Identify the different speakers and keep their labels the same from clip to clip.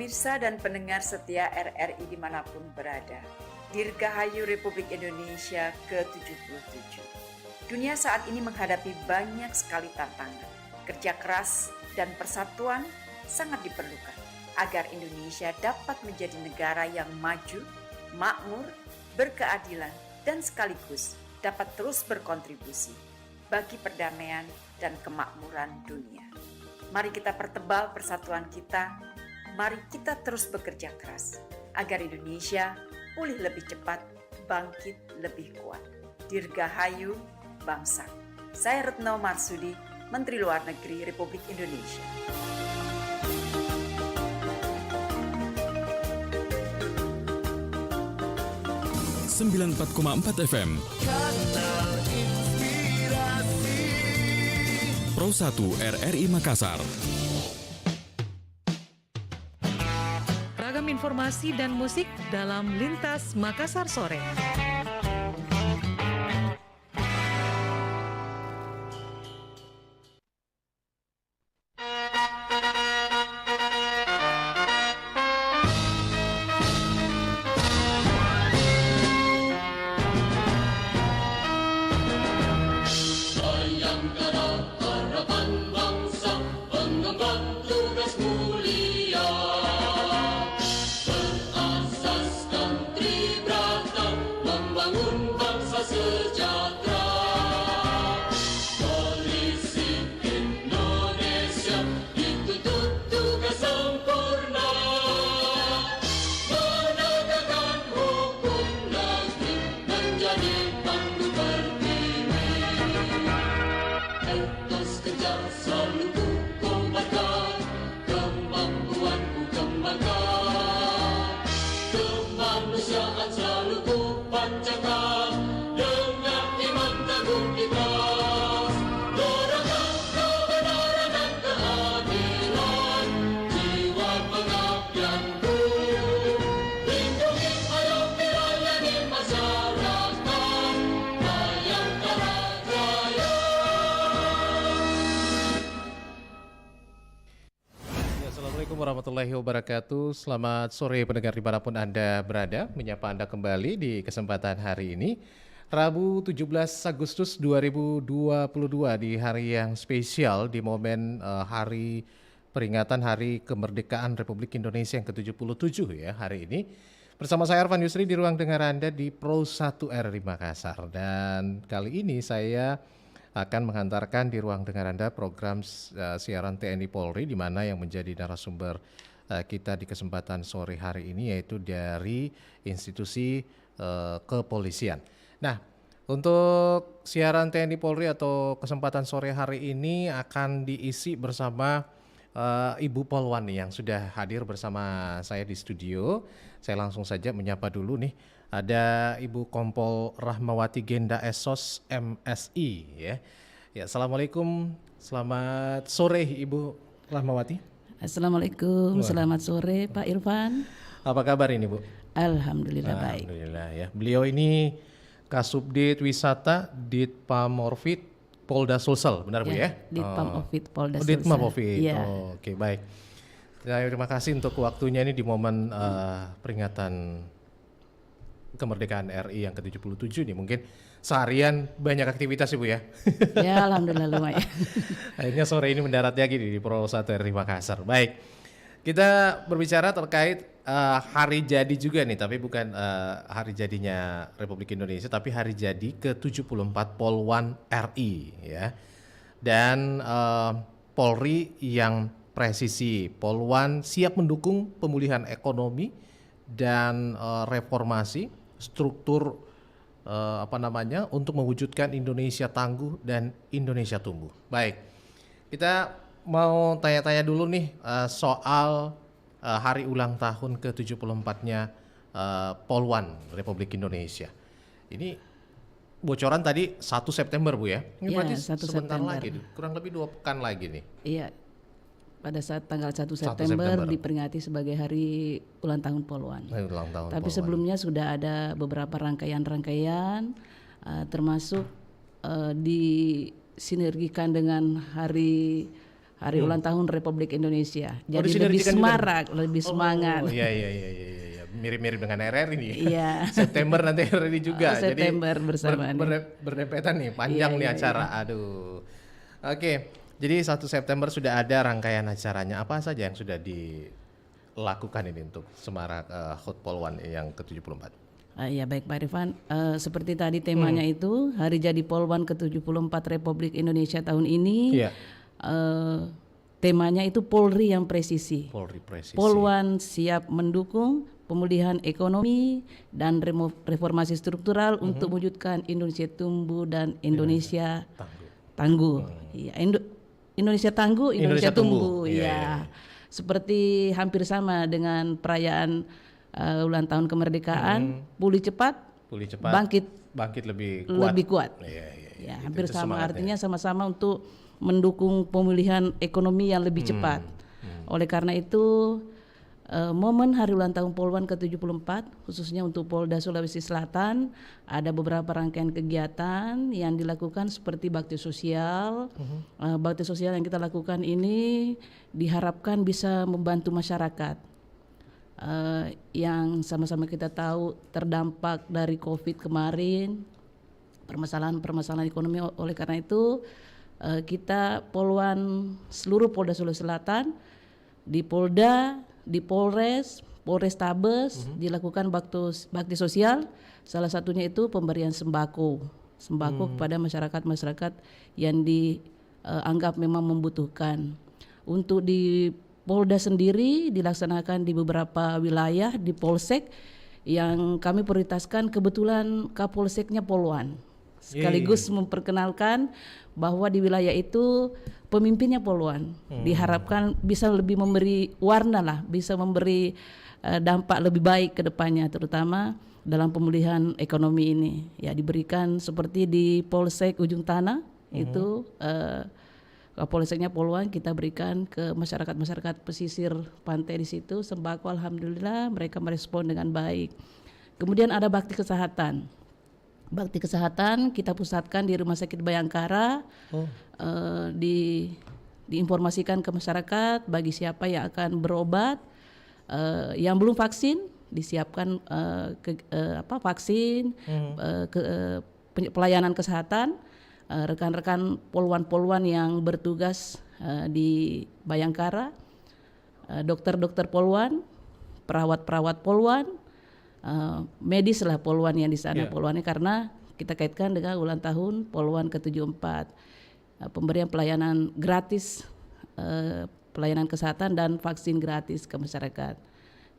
Speaker 1: Pemirsa dan pendengar setia RRI dimanapun berada, Dirgahayu Republik Indonesia ke-77. Dunia saat ini menghadapi banyak sekali tantangan. Kerja keras dan persatuan sangat diperlukan agar Indonesia dapat menjadi negara yang maju, makmur, berkeadilan, dan sekaligus dapat terus berkontribusi bagi perdamaian dan kemakmuran dunia. Mari kita pertebal persatuan kita. Mari kita terus bekerja keras agar Indonesia pulih lebih cepat, bangkit lebih kuat. Dirgahayu bangsa. Saya Retno Marsudi, Menteri Luar Negeri Republik Indonesia.
Speaker 2: Sembilan 94,4 FM Pro 1 RRI Makassar.
Speaker 3: Ragam informasi dan musik dalam Lintas Makassar Sore.
Speaker 4: Warahmatullahi wabarakatuh. Selamat sore pendengar dimanapun Anda berada. Menyapa Anda kembali di kesempatan hari ini, Rabu 17 Agustus 2022, di hari yang spesial, di momen hari peringatan Hari Kemerdekaan Republik Indonesia yang ke-77 ya hari ini. Bersama saya Arfan Yusri di ruang dengar Anda di Pro 1 RRI Makassar. Dan kali ini saya akan menghantarkan di ruang dengar Anda program siaran TNI Polri, di mana yang menjadi narasumber kita di kesempatan sore hari ini yaitu dari institusi kepolisian. Nah, untuk siaran TNI Polri atau kesempatan sore hari ini akan diisi bersama Ibu Polwan yang sudah hadir bersama saya di studio. Saya langsung saja menyapa dulu nih. Ada Ibu Kompol Rahmawati Genda Esos MSI ya. Ya, assalamualaikum. Selamat sore Ibu Rahmawati.
Speaker 5: Assalamualaikum. Selamat sore Pak Irfan.
Speaker 4: Apa kabar ini Bu?
Speaker 5: Alhamdulillah baik.
Speaker 4: Alhamdulillah ya. Beliau ini Kasubdit Wisata Ditpamorfit Polda Sulsel, benar Bu ya?
Speaker 5: Ditpamorfit Polda Sulsel.
Speaker 4: Ditpamorfit.
Speaker 5: Ya.
Speaker 4: Oke, baik. Terima kasih untuk waktunya ini di momen peringatan kemerdekaan RI yang ke-77 nih. Mungkin seharian banyak aktivitas Ibu ya.
Speaker 5: Ya, alhamdulillah lumayan.
Speaker 4: Akhirnya sore ini mendarat lagi di Pro 1 RRI Makassar. Baik. Kita berbicara terkait hari jadi juga nih, tapi bukan hari jadinya Republik Indonesia, tapi hari jadi ke-74 Polwan RI ya. Dan Polri yang presisi. Polwan siap mendukung pemulihan ekonomi dan reformasi struktur untuk mewujudkan Indonesia tangguh dan Indonesia tumbuh. Baik, kita mau tanya-tanya dulu nih soal hari ulang tahun ke-74-nya Polwan Republik Indonesia. Ini bocoran tadi 1 September Bu ya? Ini berarti
Speaker 5: 1
Speaker 4: sebentar
Speaker 5: September.
Speaker 4: lagi, kurang lebih 2 pekan lagi nih.
Speaker 5: Iya. Pada saat tanggal 1
Speaker 4: 1
Speaker 5: September
Speaker 4: September
Speaker 5: diperingati sebagai hari ulang tahun Polwan.
Speaker 4: Ulang tahun
Speaker 5: Tapi
Speaker 4: Polwan.
Speaker 5: sebelumnya sudah ada beberapa rangkaian termasuk disinergikan dengan hari Hari ulang tahun Republik Indonesia. Jadi lebih
Speaker 4: disinergikan juga.
Speaker 5: semarak, lebih semangat.
Speaker 4: Oh iya. Mirip-mirip dengan RRI nih.
Speaker 5: Iya.
Speaker 4: September nanti RRI juga.
Speaker 5: September bersama nih.
Speaker 4: Berdempetan nih, panjang nih acara. Aduh. Oke, jadi 1 September sudah ada rangkaian acaranya. Apa saja yang sudah dilakukan ini untuk semarak HUT Polwan yang ke-74?
Speaker 5: Ya baik Pak Irfan, seperti tadi temanya itu Hari Jadi Polwan ke-74 Republik Indonesia tahun ini.
Speaker 4: Iya.
Speaker 5: Temanya itu Polri yang presisi.
Speaker 4: Polri presisi.
Speaker 5: Polwan siap mendukung pemulihan ekonomi dan reformasi struktural untuk mewujudkan Indonesia tumbuh dan Indonesia tangguh. Iya, Indonesia tangguh, Indonesia tumbuh. Iya. Seperti hampir sama dengan perayaan ulang tahun kemerdekaan, pulih cepat,
Speaker 4: bangkit lebih
Speaker 5: kuat. Ya, hampir sama, artinya sama-sama untuk mendukung pemulihan ekonomi yang lebih cepat. Oleh karena itu momen Hari Ulang Tahun Polwan ke-74 khususnya untuk Polda Sulawesi Selatan ada beberapa rangkaian kegiatan yang dilakukan seperti bakti sosial. Bakti sosial yang kita lakukan ini diharapkan bisa membantu masyarakat yang sama-sama kita tahu terdampak dari COVID kemarin, permasalahan ekonomi. Oleh karena itu kita Polwan seluruh Polda Sulawesi Selatan di Polda, di Polres, Polrestabes dilakukan bakti sosial. Salah satunya itu pemberian sembako kepada masyarakat yang dianggap memang membutuhkan. Untuk di Polda sendiri dilaksanakan di beberapa wilayah di Polsek yang kami prioritaskan, kebetulan Kapolseknya Polwan. Sekaligus memperkenalkan bahwa di wilayah itu pemimpinnya Polwan. Diharapkan bisa lebih memberi warna lah, bisa memberi dampak lebih baik ke depannya, terutama dalam pemulihan ekonomi ini. Ya, diberikan seperti di Polsek Ujung Tanah itu Kapolseknya Polwan kita berikan ke masyarakat pesisir pantai di situ sembako. Alhamdulillah mereka merespon dengan baik. Kemudian ada bakti kesehatan. Bakti kesehatan kita pusatkan di Rumah Sakit Bayangkara. Diinformasikan ke masyarakat bagi siapa yang akan berobat, yang belum vaksin disiapkan vaksin, pelayanan kesehatan. Rekan-rekan polwan yang bertugas di Bayangkara, dokter-dokter polwan, perawat-perawat polwan, medis lah polwan yang di sana. Polwannya karena kita kaitkan dengan ulang tahun Polwan ke-74, pemberian pelayanan gratis, pelayanan kesehatan dan vaksin gratis ke masyarakat.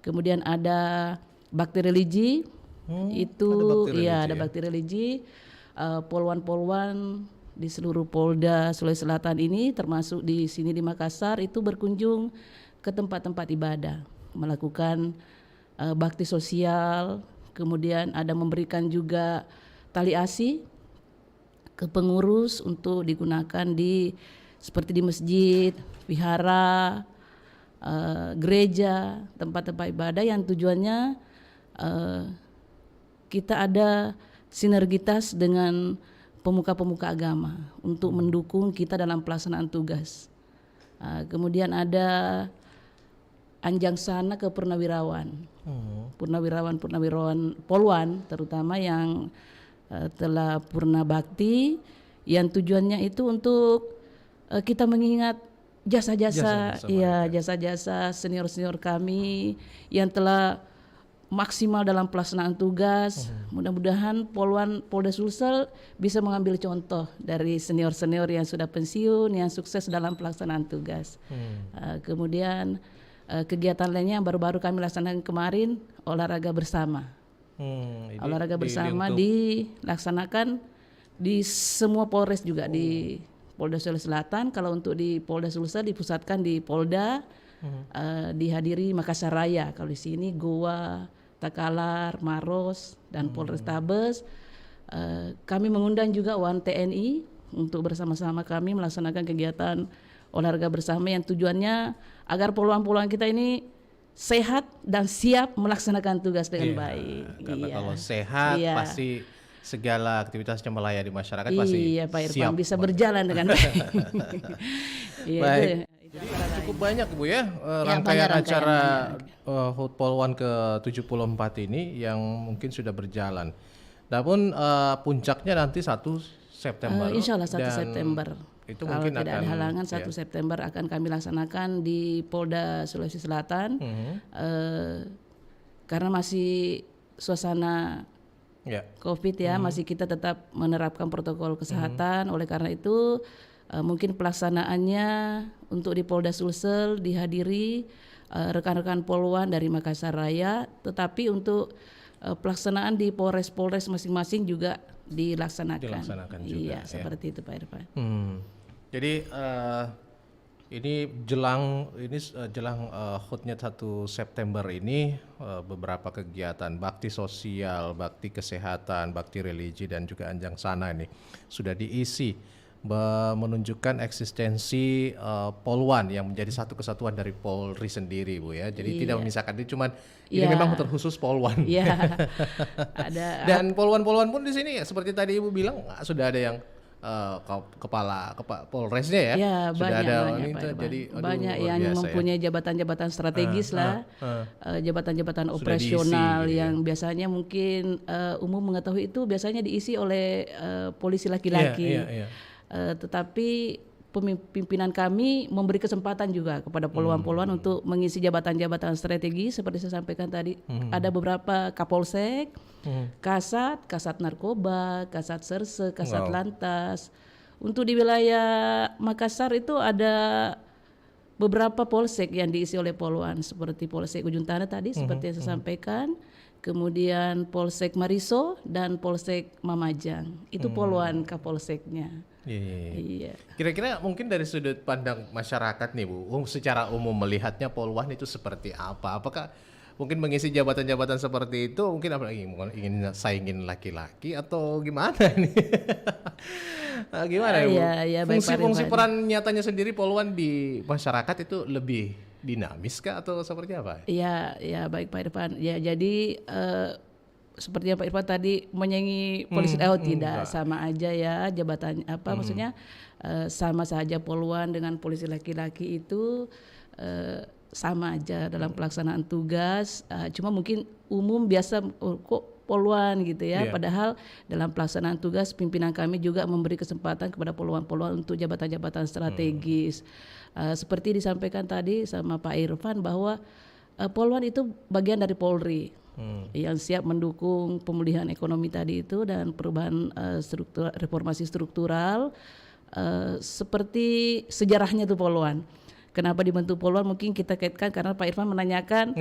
Speaker 5: Kemudian ada bakti religi, ada bakti religi. Polwan-polwan di seluruh Polda Sulawesi Selatan ini termasuk di sini di Makassar itu berkunjung ke tempat-tempat ibadah, melakukan bakti sosial, kemudian ada memberikan juga tali asi ke pengurus untuk digunakan seperti di masjid, vihara, gereja, tempat-tempat ibadah yang tujuannya kita ada sinergitas dengan pemuka-pemuka agama untuk mendukung kita dalam pelaksanaan tugas. Kemudian ada anjang sana ke purnawirawan, purnawirawan polwan terutama yang telah purna bakti, yang tujuannya itu untuk kita mengingat jasa-jasa senior-senior kami yang telah maksimal dalam pelaksanaan tugas. Mudah-mudahan Polda Sulsel bisa mengambil contoh dari senior-senior yang sudah pensiun, yang sukses dalam pelaksanaan tugas. Kemudian kegiatan lainnya yang baru-baru kami laksanakan kemarin, olahraga bersama. Olahraga bersama dilaksanakan di semua Polres juga, di Polda Sulawesi Selatan. Kalau untuk di Polda Sulsel dipusatkan di Polda, dihadiri Makassar Raya. Kalau di sini Goa, Takalar, Maros, dan Polrestabes. Kami mengundang juga Wan TNI untuk bersama-sama kami melaksanakan kegiatan olahraga bersama yang tujuannya agar polwan-polwan kita ini sehat dan siap melaksanakan tugas dengan baik.
Speaker 4: Karena kalau sehat pasti segala aktivitasnya melayani masyarakat pasti
Speaker 5: Pak Irfan
Speaker 4: siap
Speaker 5: bisa berjalan dengan baik.
Speaker 4: Baik. cukup banyak Bu ya,
Speaker 5: Ya,
Speaker 4: rangkaian
Speaker 5: banyak
Speaker 4: acara
Speaker 5: rangkaian.
Speaker 4: HUT Polwan ke-74 ini yang mungkin sudah berjalan. Namun puncaknya nanti 1 September.
Speaker 5: Insya Allah 1
Speaker 4: dan
Speaker 5: September.
Speaker 4: Itu
Speaker 5: Kalau
Speaker 4: mungkin
Speaker 5: tidak
Speaker 4: akan
Speaker 5: ada halangan 1 September akan kami laksanakan di Polda Sulawesi Selatan. Karena masih suasana
Speaker 4: ya.
Speaker 5: COVID ya, masih kita tetap menerapkan protokol kesehatan. Oleh karena itu mungkin pelaksanaannya untuk di Polda Sulsel dihadiri rekan-rekan Polwan dari Makassar Raya, tetapi untuk pelaksanaan di Polres-Polres masing-masing juga dilaksanakan.
Speaker 4: Dilaksanakan juga,
Speaker 5: Iya,
Speaker 4: ya.
Speaker 5: seperti itu Pak Irfan.
Speaker 4: Jadi ini jelang HUT-nya 1 September ini beberapa kegiatan bakti sosial, bakti kesehatan, bakti religi dan juga anjang sana ini sudah diisi menunjukkan eksistensi Polwan yang menjadi satu kesatuan dari Polri sendiri Bu ya. Jadi tidak memisahkan, ini cuman ini memang terkhusus Polwan.
Speaker 5: Iya. Ada
Speaker 4: Dan Polwan-Polwan pun di sini ya seperti tadi Ibu bilang sudah ada yang kepala Polresnya ya.
Speaker 5: Ya,
Speaker 4: sudah
Speaker 5: banyak,
Speaker 4: ada
Speaker 5: banyak,
Speaker 4: ini
Speaker 5: Pak
Speaker 4: tuh,
Speaker 5: Irfan.
Speaker 4: jadi
Speaker 5: Banyak
Speaker 4: luar
Speaker 5: yang
Speaker 4: biasa
Speaker 5: mempunyai jabatan-jabatan strategis lah, jabatan-jabatan
Speaker 4: Sudah
Speaker 5: operasional
Speaker 4: diisi, gitu
Speaker 5: yang biasanya mungkin umum mengetahui itu biasanya diisi oleh polisi laki-laki.
Speaker 4: Iya.
Speaker 5: Tetapi pimpinan kami memberi kesempatan juga kepada poluan-poluan untuk mengisi jabatan-jabatan strategi seperti saya sampaikan tadi. Ada beberapa Kapolsek, Kasat Narkoba, Kasat Serse, Kasat Lantas. Untuk di wilayah Makassar itu ada beberapa polsek yang diisi oleh poluan seperti Polsek Ujung Tanah tadi seperti yang saya sampaikan. Kemudian Polsek Mariso dan Polsek Mamajang. Itu poluan Kapolseknya. Iya.
Speaker 4: Kira-kira mungkin dari sudut pandang masyarakat nih Bu, secara umum melihatnya Polwan itu seperti apa? Apakah mungkin mengisi jabatan-jabatan seperti itu mungkin apalagi ingin saingin laki-laki atau gimana nih? Gimana ya Bu?
Speaker 5: Iya, baik, Pak
Speaker 4: Fungsi
Speaker 5: Rifan.
Speaker 4: peran nyatanya sendiri Polwan di masyarakat itu lebih dinamis kah atau seperti apa?
Speaker 5: Iya, baik Pak Irfan. Ya, jadi seperti yang Pak Irfan tadi menyanyi polisi tidak sama aja ya jabatan apa maksudnya sama saja poluan dengan polisi laki-laki itu sama aja dalam pelaksanaan tugas, cuma mungkin umum biasa kok poluan gitu ya. Padahal dalam pelaksanaan tugas pimpinan kami juga memberi kesempatan kepada poluan-poluan untuk jabatan-jabatan strategis. Seperti disampaikan tadi sama Pak Irfan bahwa poluan itu bagian dari Polri yang siap mendukung pemulihan ekonomi tadi itu dan perubahan reformasi struktural seperti sejarahnya tuh poluan. Kenapa dibentuk poluan mungkin kita kaitkan karena Pak Irfan menanyakan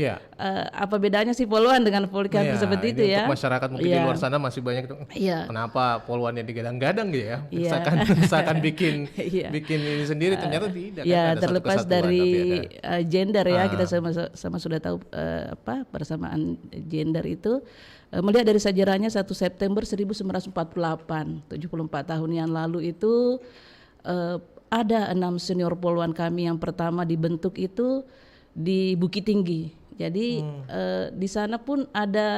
Speaker 5: apa bedanya sih poluan dengan polikarpus seperti itu ya.
Speaker 4: Untuk masyarakat mungkin di luar sana masih banyak tuh. Kenapa poluan yang digadang-gadang gitu ya? Misalkan bikin ini sendiri ternyata tidak.
Speaker 5: Ya,
Speaker 4: kan ada
Speaker 5: terlepas
Speaker 4: satu kesatuan,
Speaker 5: dari
Speaker 4: tapi ada.
Speaker 5: gender ya, kita sama sudah tahu persamaan gender itu. Melihat dari sejarahnya 1 September 1948, 74 tahun yang lalu itu ada 6 senior poluan kami yang pertama dibentuk itu di Bukit Tinggi. Jadi di sana pun ada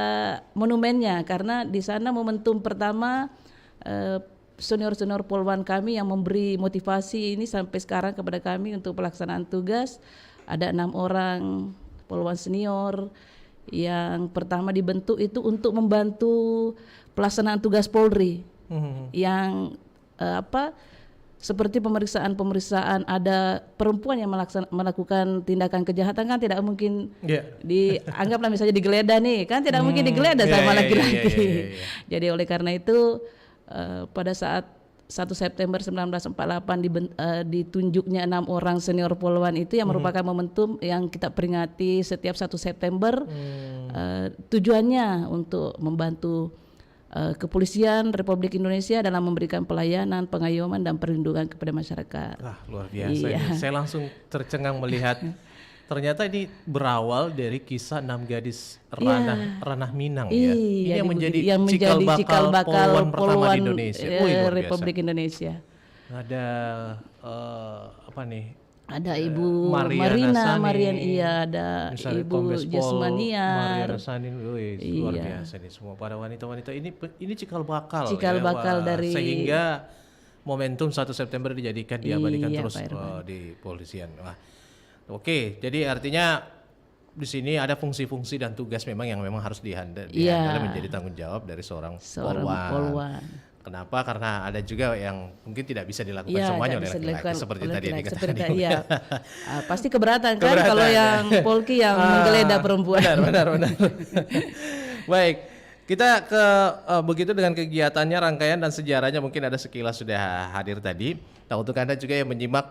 Speaker 5: monumennya karena di sana momentum pertama senior-senior poluan kami yang memberi motivasi ini sampai sekarang kepada kami untuk pelaksanaan tugas. Ada 6 orang poluan senior yang pertama dibentuk itu untuk membantu pelaksanaan tugas Polri yang seperti pemeriksaan ada perempuan yang melakukan tindakan kejahatan kan tidak mungkin dianggaplah misalnya digeledah nih kan tidak mungkin digeledah sama laki-laki. Jadi oleh karena itu pada saat 1 September 1948 ditunjuknya 6 orang senior poluan itu yang merupakan momentum yang kita peringati setiap 1 September tujuannya untuk membantu Kepolisian Republik Indonesia dalam memberikan pelayanan, pengayoman dan perlindungan kepada masyarakat.
Speaker 4: Wah, luar biasa ini. Saya langsung tercengang melihat ternyata ini berawal dari kisah 6 gadis ranah Minang ya. Ini yang menjadi cikal bakal poluan pertama di Indonesia.
Speaker 5: Republik Indonesia.
Speaker 4: Ada apa nih?
Speaker 5: Ada Ibu Marina, ada Ibu Jesmaniar,
Speaker 4: Mariana Sanin, luar biasa nih semua para wanita-wanita ini cikal bakal
Speaker 5: dari
Speaker 4: sehingga momentum 1 September diabadikan terus di polisian. Wah, Oke, jadi artinya di sini ada fungsi-fungsi dan tugas yang memang harus dihandle
Speaker 5: Iya.
Speaker 4: menjadi tanggung jawab dari seorang
Speaker 5: Seorang
Speaker 4: polwan.
Speaker 5: polwan.
Speaker 4: Kenapa? Karena ada juga yang mungkin tidak bisa dilakukan
Speaker 5: Iya,
Speaker 4: semuanya
Speaker 5: tidak
Speaker 4: oleh
Speaker 5: bisa
Speaker 4: laki-laki
Speaker 5: dilakukan
Speaker 4: seperti
Speaker 5: oleh
Speaker 4: tadi yang
Speaker 5: laki-laki,
Speaker 4: dikatakan
Speaker 5: seperti
Speaker 4: Ibu.
Speaker 5: iya. Pasti keberatan kan
Speaker 4: Keberatan,
Speaker 5: kalau
Speaker 4: ya.
Speaker 5: yang polki yang menggeledah perempuan.
Speaker 4: Benar. Baik, kita ke begitu dengan kegiatannya, rangkaian dan sejarahnya mungkin ada sekilas sudah hadir tadi. Nah, untuk Anda juga yang menyimak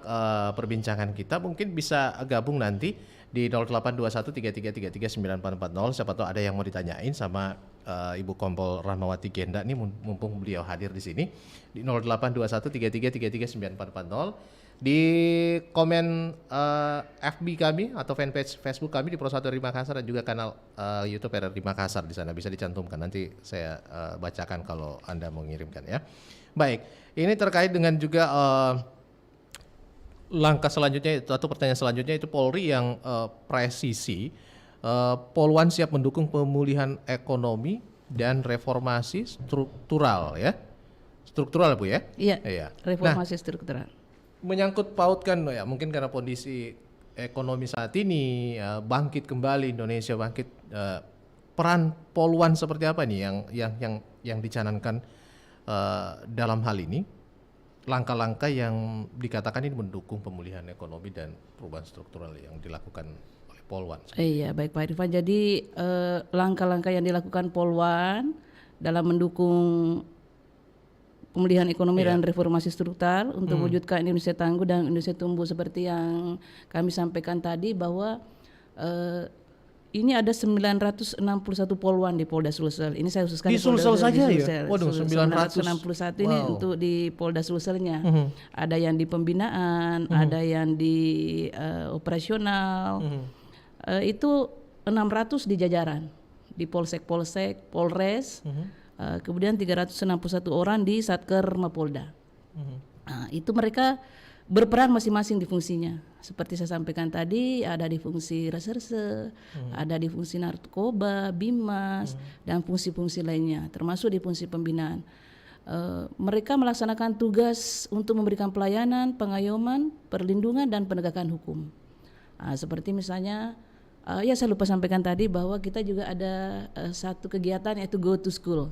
Speaker 4: perbincangan kita mungkin bisa gabung nanti di 082133339440. Siapa tahu ada yang mau ditanyain sama Ibu Kompol Rahmawati Genda nih, mumpung beliau hadir di sini di 082133339440. Di komen FB kami atau fanpage Facebook kami di Pro 1 RRI Makassar dan juga kanal YouTube RRI Makassar, di sana bisa dicantumkan. Nanti saya bacakan kalau Anda mau ngirimkan ya. Baik, ini terkait dengan juga langkah selanjutnya itu, atau pertanyaan selanjutnya itu Polri yang presisi. Polwan siap mendukung pemulihan ekonomi dan reformasi struktural ya. Struktural Bu ya?
Speaker 5: Iya. Reformasi struktural.
Speaker 4: Menyangkut pautkan ya, mungkin karena kondisi ekonomi saat ini bangkit kembali, Indonesia bangkit, peran Polwan seperti apa nih yang dicanangkan dalam hal ini, langkah-langkah yang dikatakan ini mendukung pemulihan ekonomi dan perubahan struktural yang dilakukan oleh Polwan.
Speaker 5: Iya, baik Pak Irfan. Jadi langkah-langkah yang dilakukan Polwan dalam mendukung pemulihan ekonomi dan reformasi struktural untuk mewujudkan Indonesia tangguh dan Indonesia tumbuh, seperti yang kami sampaikan tadi bahwa ini ada 961 polwan di Polda Sulsel. Ini saya khususkan
Speaker 4: Di Sulsel saja ya? Waduh,
Speaker 5: 961 ini untuk di Polda Sulselnya. Ada yang di pembinaan, ada yang di operasional. Itu 600 di jajaran, di Polsek, Polres. Kemudian 361 orang di Satker Mapolda. Nah, itu mereka berperan masing-masing di fungsinya. Seperti saya sampaikan tadi, ada di fungsi reserse, ada di fungsi narkoba, bimas, dan fungsi-fungsi lainnya, termasuk di fungsi pembinaan. Mereka melaksanakan tugas untuk memberikan pelayanan, pengayoman, perlindungan, dan penegakan hukum. Seperti misalnya, ya saya lupa sampaikan tadi bahwa kita juga ada satu kegiatan yaitu Go to School.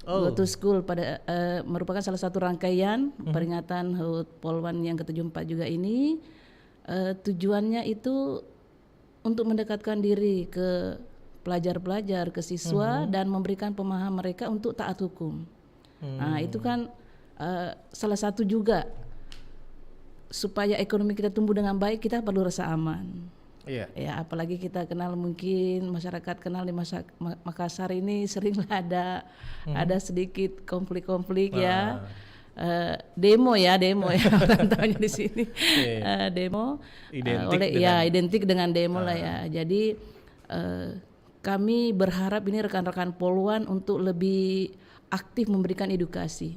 Speaker 5: Go to School merupakan salah satu rangkaian peringatan HUT Polwan yang ke-74 juga ini. Tujuannya itu untuk mendekatkan diri ke pelajar-pelajar, ke siswa, dan memberikan pemahaman mereka untuk taat hukum. Nah, itu kan salah satu juga supaya ekonomi kita tumbuh dengan baik, kita perlu rasa aman.
Speaker 4: Iya.
Speaker 5: Ya, apalagi kita kenal, mungkin masyarakat kenal di Makassar ini seringlah ada sedikit konflik-konflik ya. Demo ya orang tahunya di sini. Demo identik dengan demo lah ya. Jadi kami berharap ini rekan-rekan Polwan untuk lebih aktif memberikan edukasi.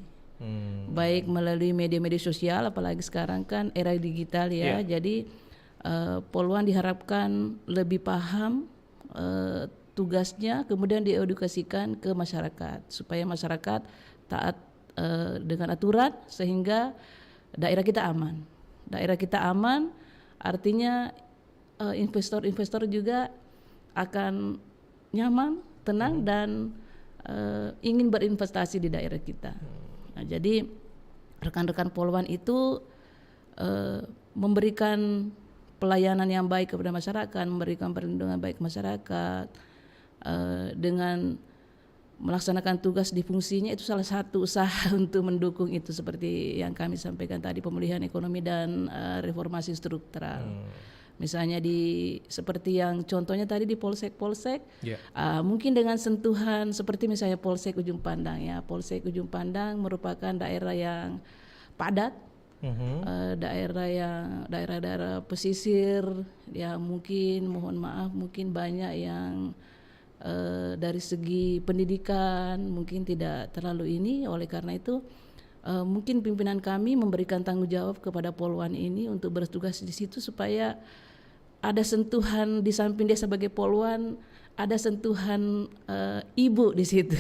Speaker 5: Baik melalui media-media sosial, apalagi sekarang kan era digital ya. Jadi Polwan diharapkan lebih paham tugasnya, kemudian diedukasikan ke masyarakat supaya masyarakat taat dengan aturan sehingga daerah kita aman. Daerah kita aman artinya investor-investor juga akan nyaman, tenang, dan ingin berinvestasi di daerah kita. Nah, jadi rekan-rekan Polwan itu memberikan pelayanan yang baik kepada masyarakat, memberikan perlindungan baik masyarakat dengan melaksanakan tugas di fungsinya. Itu salah satu usaha untuk mendukung itu, seperti yang kami sampaikan tadi, pemulihan ekonomi dan reformasi struktural. Misalnya seperti yang contohnya tadi di polsek-polsek, mungkin dengan sentuhan seperti misalnya Polsek Ujung Pandang ya. Polsek Ujung Pandang merupakan daerah yang padat, daerah-daerah pesisir yang mungkin, mohon maaf, mungkin banyak yang dari segi pendidikan mungkin tidak terlalu ini. Oleh karena itu mungkin pimpinan kami memberikan tanggung jawab kepada Polwan ini untuk bertugas di situ supaya ada sentuhan, di samping dia sebagai Polwan, ada sentuhan ibu di situ.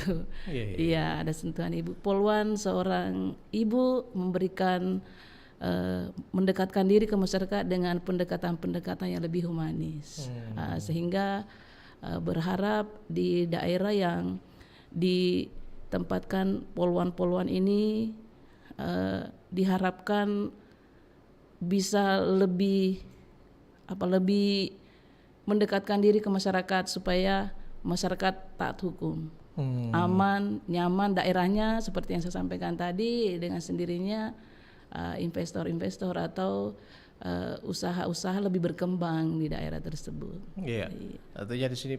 Speaker 5: Iya, ada sentuhan ibu. Polwan seorang ibu memberikan mendekatkan diri ke masyarakat dengan pendekatan-pendekatan yang lebih humanis. Sehingga berharap di daerah yang ditempatkan poluan-poluan ini diharapkan bisa lebih mendekatkan diri ke masyarakat supaya masyarakat taat hukum. Aman, nyaman daerahnya seperti yang saya sampaikan tadi, dengan sendirinya investor-investor atau usaha-usaha lebih berkembang di daerah tersebut.
Speaker 4: Iya. Artinya di sini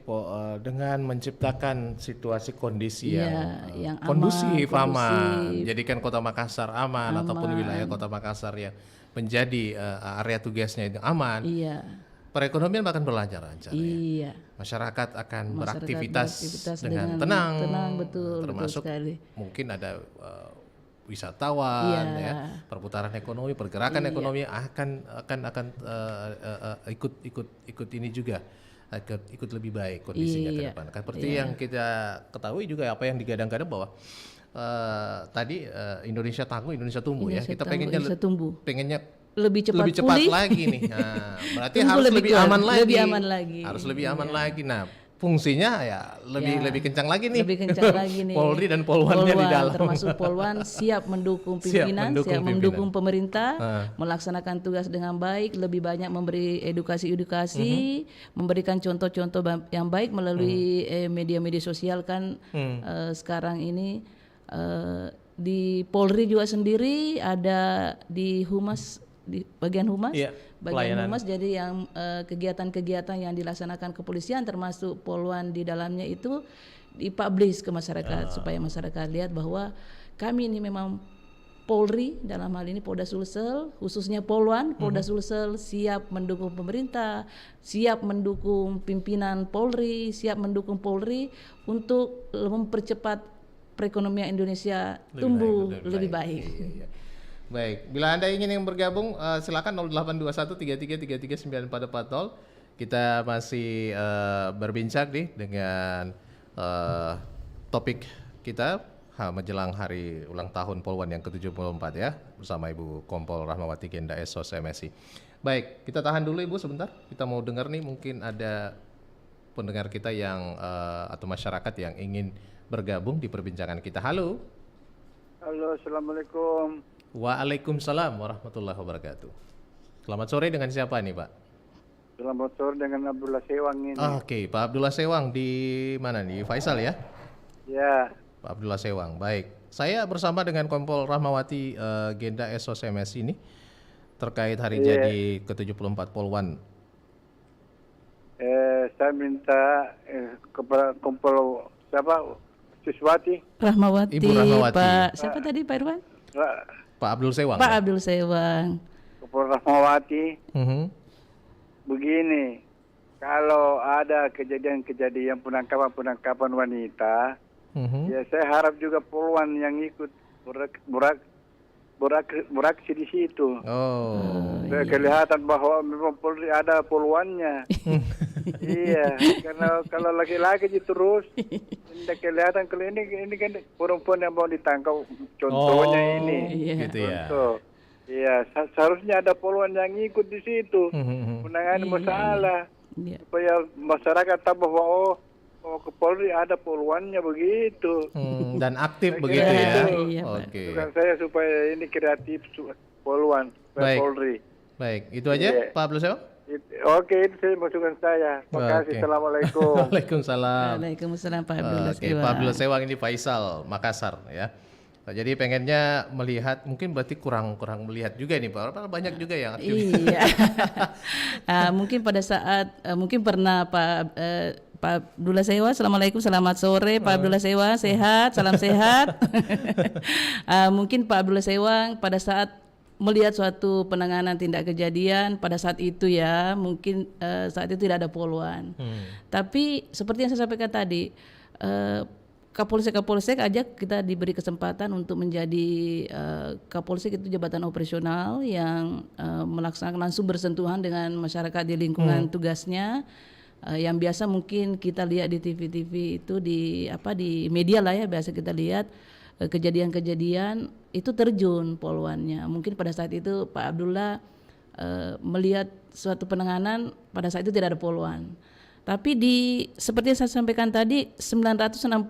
Speaker 4: dengan menciptakan situasi kondisi yang kondusif, aman, jadikan Kota Makassar aman ataupun wilayah Kota Makassar yang menjadi area tugasnya itu aman.
Speaker 5: Iya.
Speaker 4: Perekonomian akan berlancar-lancar.
Speaker 5: Iya.
Speaker 4: Masyarakat akan beraktivitas dengan tenang,
Speaker 5: betul,
Speaker 4: termasuk
Speaker 5: betul sekali.
Speaker 4: mungkin ada wisatawan, perputaran ekonomi, pergerakan ekonomi akan ikut ini juga, ikut lebih baik kondisinya ke depan. Seperti yang kita ketahui juga apa yang digadang-gadang bahwa tadi Indonesia tangguh, Indonesia tumbuh ya. Kita pengennya lebih cepat
Speaker 5: pulih.
Speaker 4: lagi nih. Nah, berarti harus lebih aman lagi. Harus lebih aman lagi. Nah, fungsinya ya lebih kencang lagi nih.
Speaker 5: Lebih kencang lagi nih.
Speaker 4: Polri dan poluannya di dalam.
Speaker 5: Termasuk poluan siap mendukung pimpinan, siap mendukung pemerintah, melaksanakan tugas dengan baik, lebih banyak memberi edukasi, memberikan contoh-contoh yang baik melalui media-media sosial kan. Sekarang ini di Polri juga sendiri ada di Humas, di bagian humas, humas, jadi yang kegiatan-kegiatan yang dilaksanakan kepolisian termasuk poluan di dalamnya itu dipublish ke masyarakat supaya masyarakat lihat bahwa kami ini memang Polri, dalam hal ini Polda Sulsel, khususnya poluan, Polda Sulsel siap mendukung pemerintah, siap mendukung pimpinan Polri, siap mendukung Polri untuk mempercepat perekonomian Indonesia tumbuh lebih baik.
Speaker 4: Baik, bila Anda ingin yang bergabung silakan 0821 33 33 9440. Kita masih berbincang nih dengan topik kita menjelang hari ulang tahun Poluan yang ke-74 ya, bersama Ibu Kompol Rahmawati Genda SOS MSI. Baik, kita tahan dulu Ibu sebentar. Kita mau dengar nih, mungkin ada pendengar kita yang atau masyarakat yang ingin bergabung di perbincangan kita. Halo.
Speaker 6: Halo, assalamualaikum.
Speaker 4: Waalaikumsalam warahmatullahi wabarakatuh. Selamat sore, dengan siapa nih Pak?
Speaker 6: Selamat sore, dengan Abdullah Sewang ini.
Speaker 4: Oke, Pak Abdullah Sewang di mana nih? Faisal ya?
Speaker 6: Ya.
Speaker 4: Pak Abdullah Sewang, baik. Saya bersama dengan Kompol Rahmawati Genda SOS MS ini terkait hari jadi ke-74 Poluan.
Speaker 6: Saya minta kepada Kompol siapa? Siswati.
Speaker 5: Rahmawati,
Speaker 4: Ibu Rahmawati.
Speaker 5: Pak siapa tadi Pak Irwan?
Speaker 4: Pak Abdul Sewang.
Speaker 5: Pak
Speaker 4: ya?
Speaker 5: Abdul Sewang.
Speaker 6: Kompol Rahmawati. Begini, kalau ada kejadian-kejadian penangkapan wanita, ya saya harap juga poluan yang ikut beraksi di situ. Kelihatan bahwa memang Polri ada poluannya. Iya, karena kalau laki-laki terus tidak kelihatan. Kalau ini kan perempuan yang mau ditangkap, contohnya ini.
Speaker 4: Gitu ya.
Speaker 6: Iya, seharusnya ada poluan yang ikut di situ, menangani masalah, supaya masyarakat tahu bahwa ke Polri ada poluannya begitu.
Speaker 4: Dan aktif begitu ya.
Speaker 6: Oke. Bukan saya supaya ini kreatif poluan Polri.
Speaker 4: Baik, itu aja Pak Abdul Sewang.
Speaker 6: Oke, itu saya masukan saya. Terima kasih. Assalamualaikum.
Speaker 4: Waalaikumsalam.
Speaker 5: Waalaikumsalam Pak Abdullah Sewang.
Speaker 4: Pak Abdullah Sewang ini Faisal, Makassar ya. Jadi pengennya melihat, mungkin berarti kurang melihat juga nih Pak. Banyak juga yang aktif.
Speaker 5: Iya. Mungkin pada saat mungkin pernah Pak Abdullah Sewang, assalamualaikum, selamat sore Pak Abdullah Sewang, sehat, salam sehat. Mungkin Pak Abdullah Sewang pada saat melihat suatu penanganan tindak kejadian pada saat itu ya, mungkin saat itu tidak ada poluan. Tapi seperti yang saya sampaikan tadi, Kapolsek aja kita diberi kesempatan untuk menjadi Kapolsek, itu jabatan operasional yang melaksanakan langsung bersentuhan dengan masyarakat di lingkungan tugasnya. Yang biasa mungkin kita lihat di TV-TV itu di media lah ya, biasa kita lihat kejadian-kejadian itu terjun poluannya. Mungkin pada saat itu Pak Abdullah melihat suatu penanganan pada saat itu tidak ada poluan. Tapi seperti yang saya sampaikan tadi 961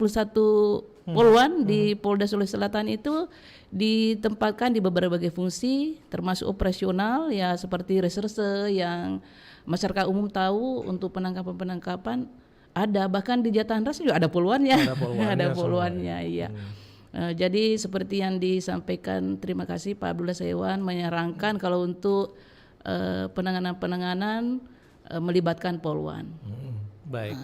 Speaker 5: poluan di Polda Sulawesi Selatan itu ditempatkan di berbagai fungsi termasuk operasional ya seperti reserse yang masyarakat umum tahu untuk penangkapan ada, bahkan di Jatanras juga ada poluannya. Ada poluannya iya. Jadi seperti yang disampaikan, terima kasih Pak Abdullah Saiwan menyarankan kalau untuk penanganan melibatkan poluan.
Speaker 4: Baik.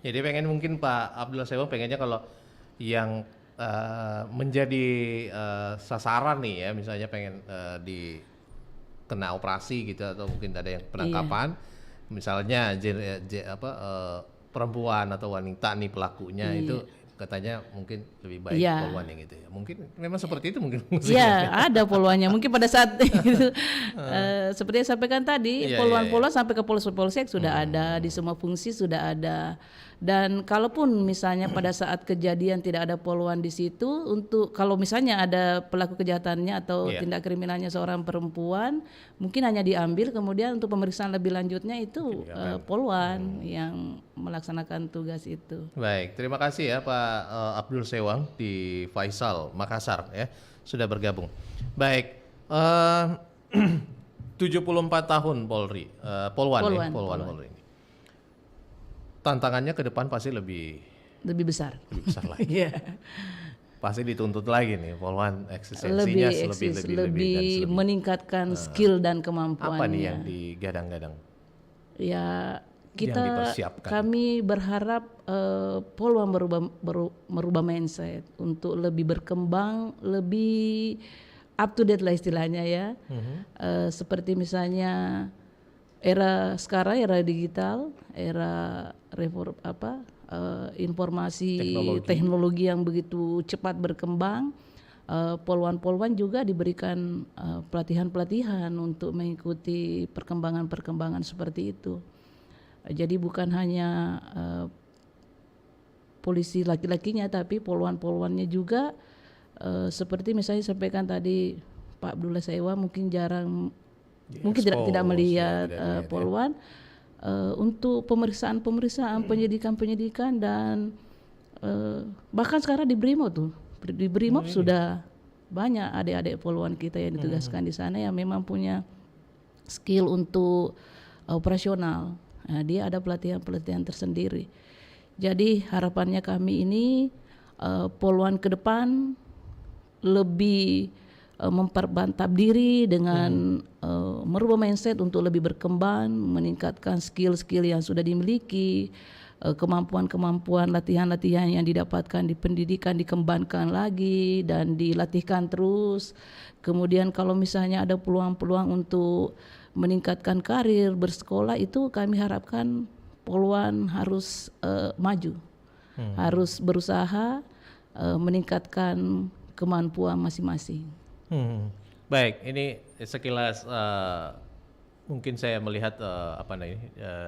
Speaker 4: Jadi pengen mungkin Pak Abdullah Saiwan pengennya kalau yang menjadi sasaran nih ya, misalnya pengen kena operasi gitu atau mungkin ada yang penangkapan, misalnya perempuan atau wanita nih pelakunya itu katanya mungkin lebih baik poluan yang gitu ya. Mungkin memang seperti itu mungkin.
Speaker 5: Iya, ada poluannya. Mungkin pada saat itu seperti yang sampaikan tadi, poluan-poluan sampai ke polsek sudah ada, di semua fungsi sudah ada. Dan kalaupun misalnya pada saat kejadian tidak ada poluan di situ, untuk kalau misalnya ada pelaku kejahatannya atau tindak kriminalnya seorang perempuan, mungkin hanya diambil kemudian untuk pemeriksaan lebih lanjutnya itu poluan yang melaksanakan tugas itu.
Speaker 4: Baik, terima kasih ya Pak Abdul Saiwan di Faisal Makassar ya sudah bergabung. Baik, 74 tahun Polri, Polwan Polri ini. Tantangannya ke depan pasti lebih
Speaker 5: besar.
Speaker 4: Lebih besar lagi. Pasti dituntut lagi nih Polwan eksistensinya
Speaker 5: lebih meningkatkan skill dan kemampuannya.
Speaker 4: Apa nih yang digadang-gadang?
Speaker 5: Ya kami berharap Polwan merubah mindset untuk lebih berkembang, lebih up to date lah istilahnya ya. Seperti misalnya era sekarang, era digital, era informasi teknologi yang begitu cepat berkembang, polwan-polwan juga diberikan pelatihan-pelatihan untuk mengikuti perkembangan-perkembangan seperti itu. Jadi bukan hanya polisi laki-lakinya, tapi polwan-polwannya juga seperti misalnya sampaikan tadi Pak Abdullah Saiwan mungkin jarang mungkin tidak melihat polwan untuk pemeriksaan penyidikan dan bahkan sekarang di Brimob sudah banyak adik-adik polwan kita yang ditugaskan di sana yang memang punya skill untuk operasional. Nah, dia ada pelatihan tersendiri. Jadi harapannya kami ini polwan ke depan lebih memperbantap diri dengan merubah mindset untuk lebih berkembang, meningkatkan skill-skill yang sudah dimiliki, kemampuan-kemampuan latihan-latihan yang didapatkan di pendidikan dikembangkan lagi dan dilatihkan terus. Kemudian kalau misalnya ada peluang-peluang untuk meningkatkan karir bersekolah, itu kami harapkan polwan harus maju, harus berusaha meningkatkan kemampuan masing-masing.
Speaker 4: Baik, ini sekilas mungkin saya melihat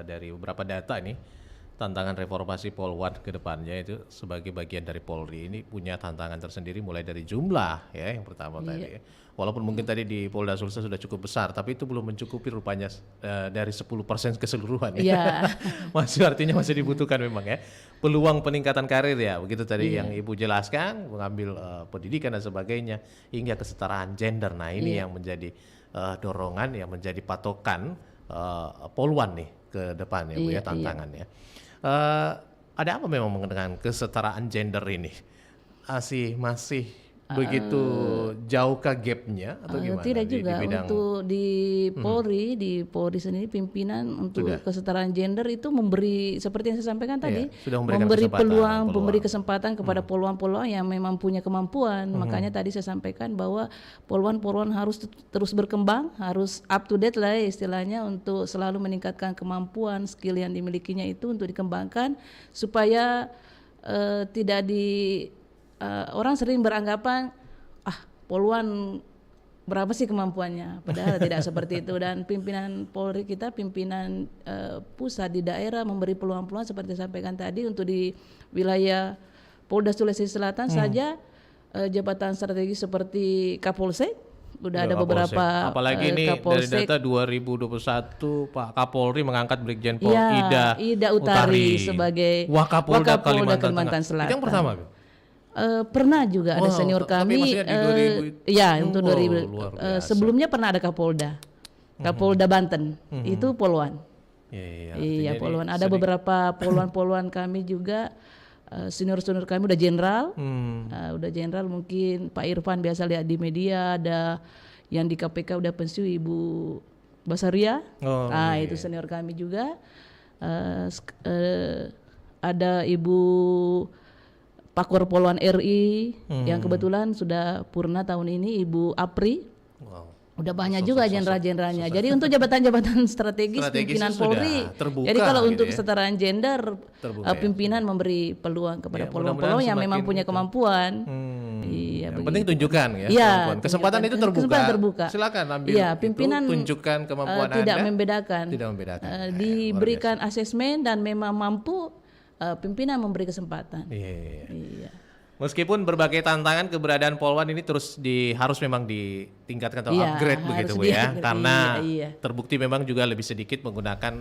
Speaker 4: dari beberapa data ini tantangan reformasi Polwan ke depannya itu sebagai bagian dari Polri ini punya tantangan tersendiri mulai dari jumlah ya yang pertama tadi ya. Walaupun mungkin tadi di Polda Sulsel sudah cukup besar, tapi itu belum mencukupi rupanya dari 10% keseluruhan ya. Artinya masih dibutuhkan memang ya. Peluang peningkatan karir ya, begitu tadi yang Ibu jelaskan, mengambil pendidikan dan sebagainya, hingga kesetaraan gender. Nah ini yang menjadi dorongan, yang menjadi patokan Polwan nih ke depan ya Bu ya, tantangannya. Ada apa memang mengenai kesetaraan gender ini? Masih begitu jauhkah gapnya atau gimana?
Speaker 5: Tidak juga di untuk di Polri sendiri pimpinan untuk kesetaraan gender itu memberi seperti yang saya sampaikan tadi, memberi peluang, memberi kesempatan kepada polwan-polwan yang memang punya kemampuan. Makanya tadi saya sampaikan bahwa polwan-polwan harus terus berkembang, harus up to date lah istilahnya untuk selalu meningkatkan kemampuan, skill yang dimilikinya itu untuk dikembangkan supaya tidak orang sering beranggapan polwan berapa sih kemampuannya, padahal tidak seperti itu. Dan pimpinan Polri kita, pimpinan pusat di daerah memberi peluang-peluang seperti sampaikan tadi untuk di wilayah Polda Sulawesi Selatan saja jabatan strategis seperti Kapolsek, udah ada
Speaker 4: Kapolsek.
Speaker 5: beberapa
Speaker 4: apalagi ini dari
Speaker 5: Kapolsek.
Speaker 4: data 2021 Pak Kapolri mengangkat Brigjen Pol
Speaker 5: Ya, Ida Utari sebagai
Speaker 4: Wakapolda Kalimantan
Speaker 5: Kalimantan
Speaker 4: Tengah.
Speaker 5: Selatan.
Speaker 4: Itu yang pertama, Bu?
Speaker 5: Pernah juga ada
Speaker 4: Wow,
Speaker 5: senior
Speaker 4: tapi
Speaker 5: kami.
Speaker 4: maksudnya di 2000
Speaker 5: Ya, untuk
Speaker 4: Wow,
Speaker 5: 2000.
Speaker 4: luar biasa.
Speaker 5: Sebelumnya pernah ada Kapolda, Kapolda Banten. Itu Poluan.
Speaker 4: Iya,
Speaker 5: Iya,
Speaker 4: artinya
Speaker 5: Poluan.
Speaker 4: ini
Speaker 5: Ada beberapa poluan-poluan kami juga. Senior-senior kami udah jenderal. Udah jenderal, mungkin Pak Irfan biasa lihat di media, ada yang di KPK udah pensiun Ibu Basaria.
Speaker 4: Oh,
Speaker 5: Itu senior kami juga. Ada Ibu Pakor Poluan RI yang kebetulan sudah purna tahun ini, Ibu Apri.
Speaker 4: Wow.
Speaker 5: Udah banyak juga jenderal-jenderalnya. Jadi untuk jabatan-jabatan strategis pimpinan
Speaker 4: Strategisnya
Speaker 5: Polri.
Speaker 4: sudah terbuka
Speaker 5: Jadi kalau
Speaker 4: gitu
Speaker 5: untuk
Speaker 4: ya.
Speaker 5: kesetaraan gender,
Speaker 4: Terbuka ya.
Speaker 5: pimpinan memberi peluang kepada
Speaker 4: Ya,
Speaker 5: poluan-poluan yang
Speaker 4: mudah-mudahan
Speaker 5: memang
Speaker 4: semakin
Speaker 5: punya
Speaker 4: itu.
Speaker 5: kemampuan. Iya,
Speaker 4: Yang penting tunjukkan ya,
Speaker 5: Iya,
Speaker 4: kemampuan. Kesempatan itu terbuka.
Speaker 5: kesempatan terbuka.
Speaker 4: Silakan ambil
Speaker 5: Iya,
Speaker 4: itu,
Speaker 5: pimpinan
Speaker 4: tunjukkan kemampuan
Speaker 5: tidak
Speaker 4: Anda.
Speaker 5: membedakan.
Speaker 4: Tidak membedakan.
Speaker 5: Diberikan asesmen dan memang mampu, pimpinan memberi kesempatan.
Speaker 4: Iya.
Speaker 5: Iya.
Speaker 4: Meskipun berbagai tantangan, keberadaan Polwan ini terus harus memang ditingkatkan atau
Speaker 5: Iya,
Speaker 4: upgrade
Speaker 5: harus
Speaker 4: begitu Bu ya,
Speaker 5: di-upgrade.
Speaker 4: karena
Speaker 5: Iya.
Speaker 4: terbukti memang juga lebih sedikit menggunakan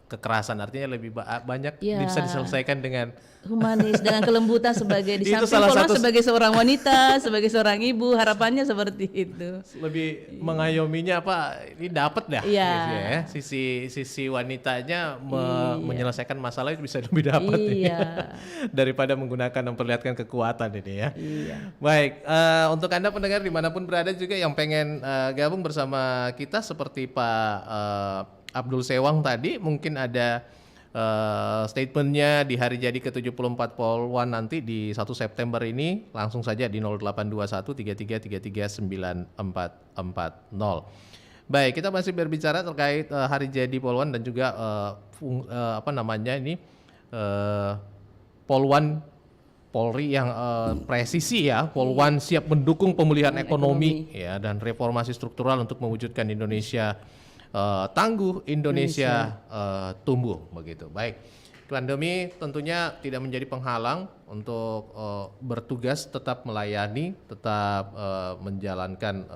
Speaker 4: kekerasan, artinya lebih banyak
Speaker 5: Iya.
Speaker 4: bisa diselesaikan dengan
Speaker 5: Humanis dengan kelembutan sebagai di
Speaker 4: Itu
Speaker 5: samping
Speaker 4: salah
Speaker 5: Poluan
Speaker 4: satu-
Speaker 5: sebagai seorang wanita, sebagai seorang ibu, harapannya seperti itu.
Speaker 4: lebih mengayominya apa ini dapat dah
Speaker 5: Iya.
Speaker 4: gitu ya. Sisi wanitanya menyelesaikan masalah itu bisa lebih dapat
Speaker 5: Iya.
Speaker 4: daripada menggunakan memperlihatkan kekuatan ini ya.
Speaker 5: Iya.
Speaker 4: Baik, untuk Anda pendengar dimanapun berada juga yang pengen gabung bersama kita seperti Pak Abdul Sewang tadi, mungkin ada statementnya di hari jadi ke-74 Polwan nanti di 1 September ini, langsung saja di 0821 33 940. Baik, kita masih berbicara terkait hari jadi Polwan dan juga Polwan Polri yang presisi ya, Polwan siap mendukung pemulihan ekonomi ya dan reformasi struktural untuk mewujudkan Indonesia tangguh, Indonesia tumbuh begitu. Baik, Tuan Demi tentunya tidak menjadi penghalang untuk bertugas, tetap melayani, tetap menjalankan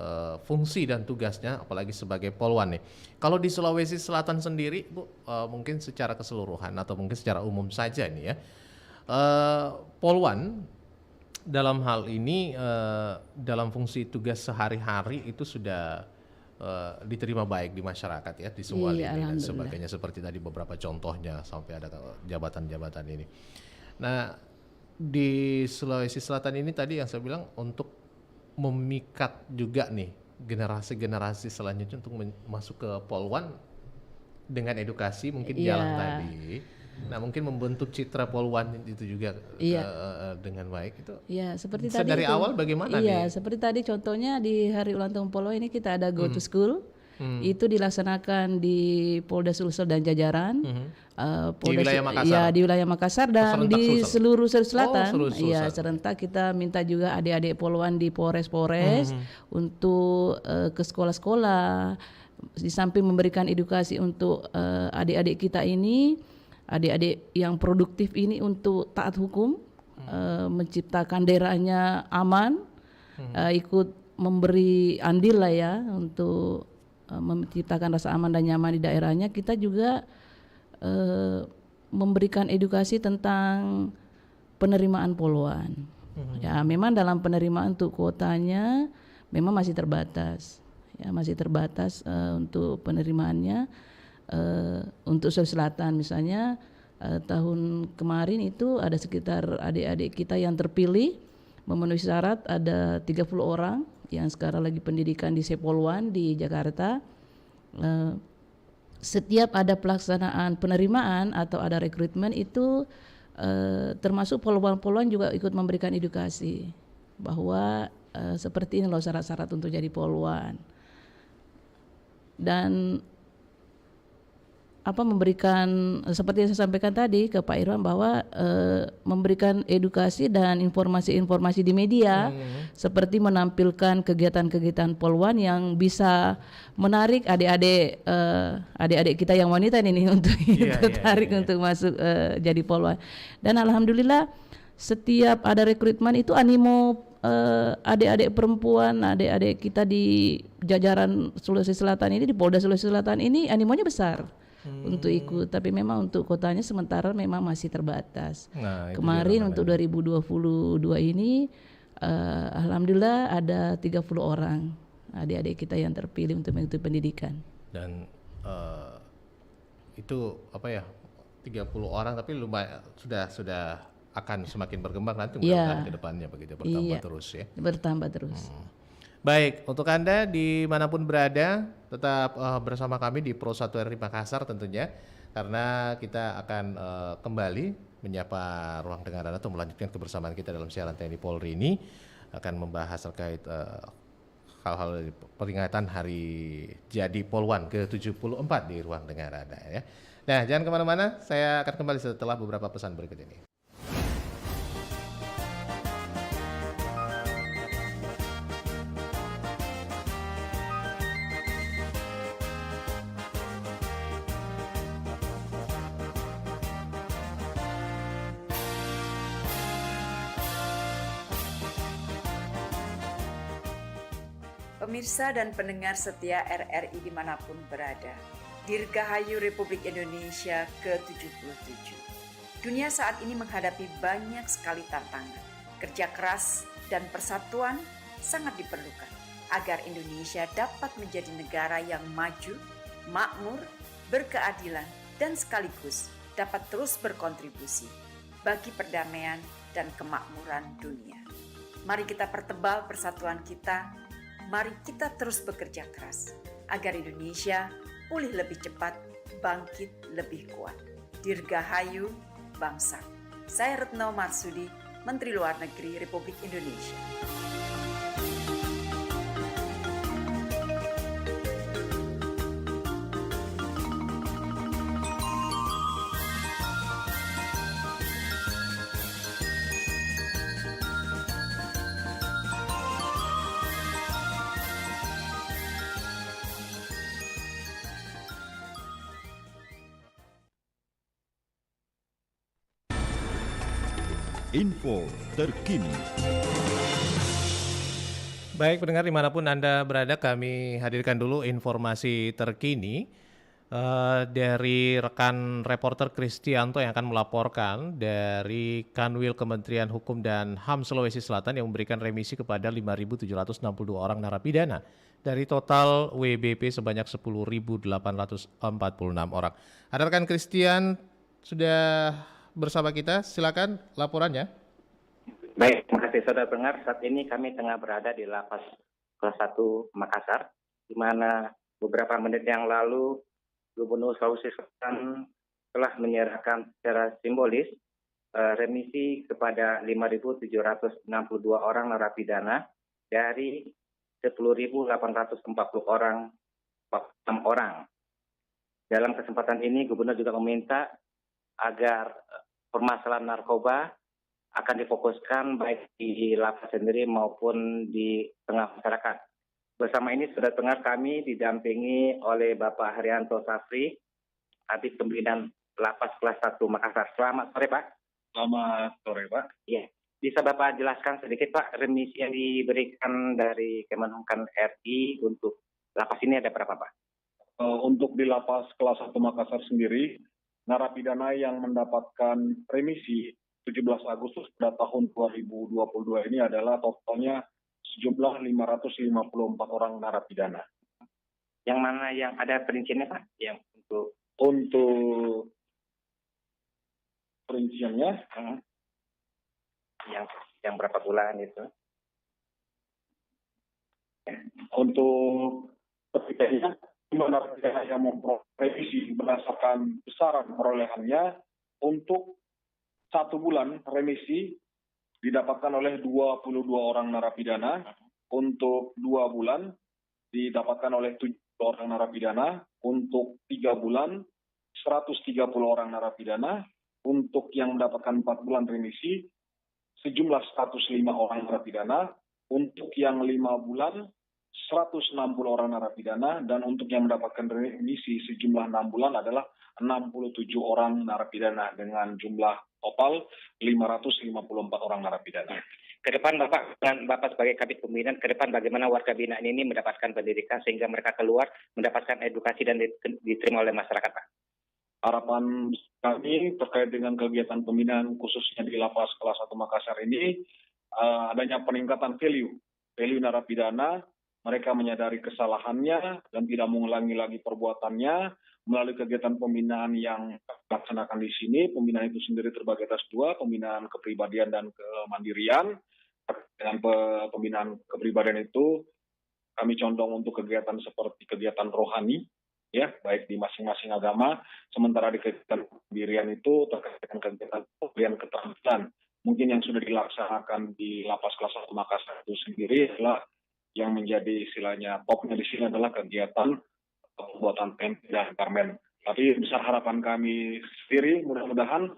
Speaker 4: fungsi dan tugasnya, apalagi sebagai Polwan nih. Kalau di Sulawesi Selatan sendiri, Bu, mungkin secara keseluruhan atau mungkin secara umum saja nih ya, Polwan dalam hal ini dalam fungsi tugas sehari-hari itu sudah diterima baik di masyarakat ya, di semua lini dan sebagainya, seperti tadi beberapa contohnya sampai ada jabatan-jabatan ini. Nah, di Sulawesi Selatan ini tadi yang saya bilang untuk memikat juga nih generasi-generasi selanjutnya untuk masuk ke Polwan dengan edukasi mungkin jalan tadi. Nah, mungkin membentuk citra Polwan itu juga dengan baik itu.
Speaker 5: Iya, seperti
Speaker 4: Dari
Speaker 5: tadi itu.
Speaker 4: awal bagaimana nih?
Speaker 5: Iya, seperti tadi contohnya di hari ulang tahun Polwan ini kita ada Go to School. Itu dilaksanakan di Polda Sulsel dan jajaran.
Speaker 4: Di wilayah Makassar.
Speaker 5: Ya, di wilayah Makassar dan
Speaker 4: Serentak
Speaker 5: di
Speaker 4: Sulsel.
Speaker 5: seluruh Sulawesi Selatan.
Speaker 4: seluruh Sulsel.
Speaker 5: Iya, serentak kita minta juga adik-adik Polwan di Polres untuk ke sekolah-sekolah. Di samping memberikan edukasi untuk adik-adik kita ini, adik-adik yang produktif ini untuk taat hukum, menciptakan daerahnya aman, ikut memberi andil lah ya untuk menciptakan rasa aman dan nyaman di daerahnya. Kita juga memberikan edukasi tentang penerimaan Polwan. Ya, memang dalam penerimaan untuk kuotanya memang masih terbatas. Ya, masih terbatas untuk penerimaannya. Untuk Sulawesi Selatan misalnya tahun kemarin itu ada sekitar adik-adik kita yang terpilih memenuhi syarat, ada 30 orang yang sekarang lagi pendidikan di Sepolwan di Jakarta. Setiap ada pelaksanaan penerimaan atau ada rekrutmen itu termasuk Polwan-Polwan juga ikut memberikan edukasi bahwa seperti ini loh syarat-syarat untuk jadi Polwan. Dan memberikan seperti yang saya sampaikan tadi ke Pak Irwan bahwa memberikan edukasi dan informasi-informasi di media seperti menampilkan kegiatan-kegiatan Polwan yang bisa menarik adik-adik kita yang wanita ini untuk tertarik untuk masuk jadi Polwan. Dan alhamdulillah setiap ada rekrutmen itu animo adik-adik perempuan, adik-adik kita di jajaran Sulawesi Selatan ini, di Polda Sulawesi Selatan ini animonya besar untuk ikut, tapi memang untuk kotanya sementara memang masih terbatas.
Speaker 4: Nah, itu
Speaker 5: Kemarin
Speaker 4: dia
Speaker 5: untuk 2022 ini alhamdulillah ada 30 orang adik-adik kita yang terpilih untuk mengikuti pendidikan.
Speaker 4: Dan itu apa ya, 30 orang, tapi lumayan sudah akan semakin berkembang nanti mudah-mudahan ke depannya begitu, bertambah terus ya.
Speaker 5: Bertambah terus.
Speaker 4: Baik, untuk Anda dimanapun berada, tetap bersama kami di Pro 1 RRI Makassar tentunya, karena kita akan kembali menyapa ruang dengar Anda atau melanjutkan kebersamaan kita dalam siaran TNI Polri ini, akan membahas terkait hal-hal dari peringatan Hari Jadi Polwan ke-74 di ruang dengar Anda ya. Nah, jangan kemana-mana, saya akan kembali setelah beberapa pesan berikut ini.
Speaker 1: Pemirsa dan pendengar setia RRI dimanapun berada, Dirgahayu Republik Indonesia ke-77. Dunia saat ini menghadapi banyak sekali tantangan. Kerja keras dan persatuan sangat diperlukan agar Indonesia dapat menjadi negara yang maju, makmur, berkeadilan, dan sekaligus dapat terus berkontribusi bagi perdamaian dan kemakmuran dunia. Mari kita pertebal persatuan kita. Mari kita terus bekerja keras agar Indonesia pulih lebih cepat, bangkit lebih kuat. Dirgahayu bangsa. Saya Retno Marsudi, Menteri Luar Negeri Republik Indonesia.
Speaker 2: Info terkini.
Speaker 4: Baik pendengar dimanapun Anda berada, kami hadirkan dulu informasi terkini dari rekan reporter Kristianto yang akan melaporkan dari Kanwil Kementerian Hukum dan HAM Sulawesi Selatan yang memberikan remisi kepada 5.762 orang narapidana dari total WBP sebanyak 10.846 orang. Ada rekan Kristian sudah bersama kita, silakan laporannya.
Speaker 7: Baik, terima kasih saudara pendengar. Saat ini kami tengah berada di Lapas Kelas 1 Makassar, di mana beberapa menit yang lalu Gubernur Sulawesi Selatan telah menyerahkan secara simbolis remisi kepada 5.762 orang narapidana dari 10.840 orang. Dalam kesempatan ini Gubernur juga meminta agar permasalahan narkoba akan difokuskan baik di lapas sendiri maupun di tengah masyarakat. Bersama ini sudah dengar kami didampingi oleh Bapak Haryanto Safri, Kabid Pembinaan Lapas Kelas 1 Makassar. Selamat sore Pak.
Speaker 6: Selamat sore Pak.
Speaker 7: Ya, bisa Bapak jelaskan sedikit Pak, remisi yang diberikan dari Kemenhukam RI untuk lapas ini ada berapa Pak?
Speaker 6: Untuk di Lapas Kelas 1 Makassar sendiri, narapidana yang mendapatkan remisi 17 Agustus pada tahun 2022 ini adalah totalnya sejumlah 554 orang narapidana.
Speaker 7: Yang mana yang ada perinciannya Pak? Yang
Speaker 6: untuk perinciannya
Speaker 7: yang berapa bulan itu?
Speaker 6: Untuk pertikaiannya, narapidana yang memperoleh remisi berdasarkan besaran perolehannya untuk 1 bulan remisi didapatkan oleh 22 orang narapidana, untuk 2 bulan didapatkan oleh 7 orang narapidana, untuk 3 bulan 130 orang narapidana, untuk yang mendapatkan 4 bulan remisi sejumlah 105 orang narapidana, untuk yang 5 bulan 160 orang narapidana, dan untuk yang mendapatkan remisi sejumlah 6 bulan adalah 67 orang narapidana dengan jumlah total 554 orang narapidana.
Speaker 7: ke depan Bapak dengan Bapak sebagai Kabid Pembinaan, ke depan bagaimana warga binaan ini mendapatkan pendidikan sehingga mereka keluar mendapatkan edukasi dan diterima oleh masyarakat, Pak?
Speaker 8: Harapan kami terkait dengan kegiatan pembinaan khususnya di Lapas Kelas 1 Makassar ini adanya peningkatan value narapidana, mereka menyadari kesalahannya dan tidak mengulangi lagi perbuatannya melalui kegiatan pembinaan yang dilaksanakan di sini. Pembinaan itu sendiri terbagi atas dua, pembinaan kepribadian dan kemandirian. Dengan pembinaan kepribadian itu kami condong untuk kegiatan seperti kegiatan rohani, ya, baik di masing-masing agama. Sementara di kegiatan kemandirian itu terkait dengan kegiatan pemberian keterampilan. Mungkin yang sudah dilaksanakan di Lapas Kelas 1 Makassar itu sendiri adalah yang menjadi istilahnya topnya di sini adalah kegiatan pembuatan tempe dan permen. Tapi besar harapan kami sendiri mudah-mudahan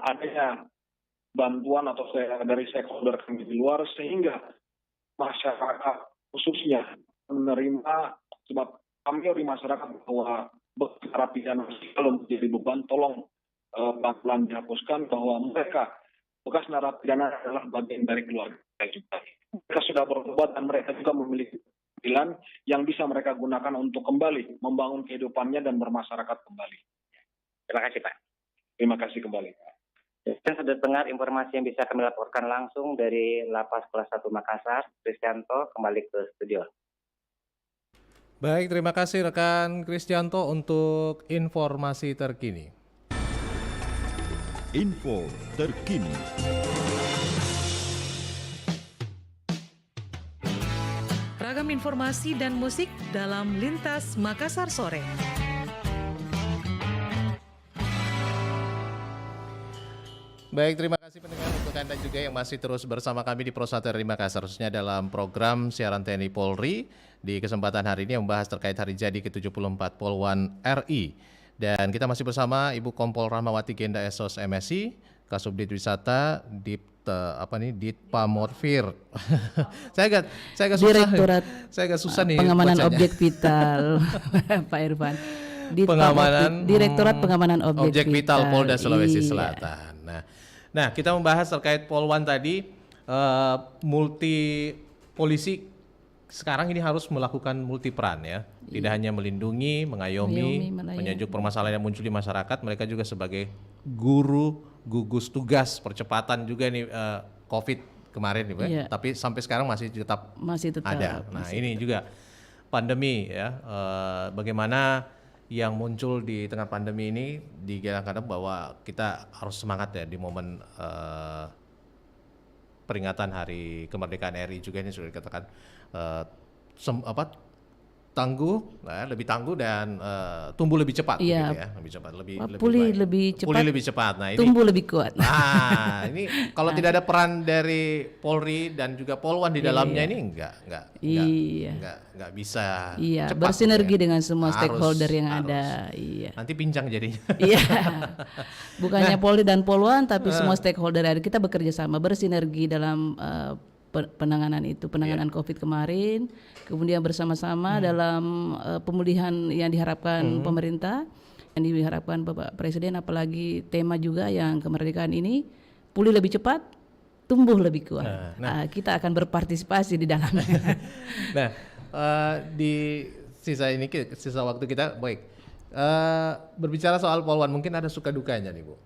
Speaker 8: adanya bantuan atau dari stakeholder kami di luar sehingga masyarakat khususnya menerima, sebab kami di masyarakat bahwa narapidana kalau menjadi beban, tolong pelan-pelan dihapuskan bahwa mereka bekas narapidana adalah bagian dari keluarga juga. Mereka sudah bertobat dan mereka juga memiliki pilihan yang bisa mereka gunakan untuk kembali membangun kehidupannya dan bermasyarakat kembali.
Speaker 7: Terima kasih, Pak.
Speaker 8: Terima kasih kembali.
Speaker 7: Dan sudah dengar informasi yang bisa kami laporkan langsung dari Lapas Kelas 1 Makassar. Kristianto kembali ke studio.
Speaker 4: Baik, terima kasih rekan Kristianto untuk informasi terkini.
Speaker 2: Info terkini.
Speaker 3: Ragam informasi dan musik dalam Lintas Makassar Sore.
Speaker 4: Baik, terima kasih pendengar untuk Anda juga yang masih terus bersama kami di Pro 1 RRI Makassar, khususnya dalam program siaran TNI Polri di kesempatan hari ini yang membahas terkait hari jadi ke-74 Polwan RI. Dan kita masih bersama Ibu Kompol Rahmawati Genda Esos MSI, Kasubdit Wisata, Ditpamorfir. saya agak susah.
Speaker 5: Direktorat
Speaker 4: Saya agak susah nih
Speaker 5: Pengamanan
Speaker 4: bacanya.
Speaker 5: Objek Vital, Pak Irfan. Direktorat Pengamanan Objek
Speaker 4: Vital Polda Sulawesi
Speaker 5: Iya.
Speaker 4: Selatan. Nah, kita membahas terkait Polwan tadi, multi polisi sekarang ini harus melakukan multi peran ya. Tidak hanya melindungi, mengayomi,
Speaker 5: melayani.
Speaker 4: menyajuk permasalahan yang muncul di masyarakat, mereka juga sebagai guru, gugus tugas percepatan juga nih COVID kemarin nih,
Speaker 5: Iya.
Speaker 4: tapi sampai sekarang masih tetap ada. Nah, ini juga pandemi ya, bagaimana yang muncul di tengah pandemi ini kadang-kadang bahwa kita harus semangat ya di momen peringatan Hari Kemerdekaan RI juga ini sudah dikatakan lebih tangguh dan tumbuh lebih cepat,
Speaker 5: Iya.
Speaker 4: gitu ya, lebih cepat,
Speaker 5: Pulih
Speaker 4: baik.
Speaker 5: lebih cepat,
Speaker 4: Pulih lebih cepat. Nah, ini
Speaker 5: tumbuh lebih kuat.
Speaker 4: Nah, ini kalau tidak ada peran dari Polri dan juga Polwan di dalamnya ini enggak bisa
Speaker 5: Iya,
Speaker 4: cepat
Speaker 5: bersinergi
Speaker 4: gitu ya.
Speaker 5: dengan semua stakeholder yang
Speaker 4: Harus.
Speaker 5: ada. Iya.
Speaker 4: Nanti pincang jadinya.
Speaker 5: Iya. Bukannya Polri dan Polwan tapi semua stakeholder ada. Kita bekerja sama, bersinergi dalam penanganan COVID kemarin, kemudian bersama-sama dalam pemulihan yang diharapkan pemerintah, yang diharapkan Bapak Presiden, apalagi tema juga yang kemerdekaan ini, pulih lebih cepat, tumbuh lebih kuat. Kita akan berpartisipasi di dalamnya.
Speaker 4: Nah, di sisa waktu kita, baik. Berbicara soal Polwan, mungkin ada suka dukanya nih Bu.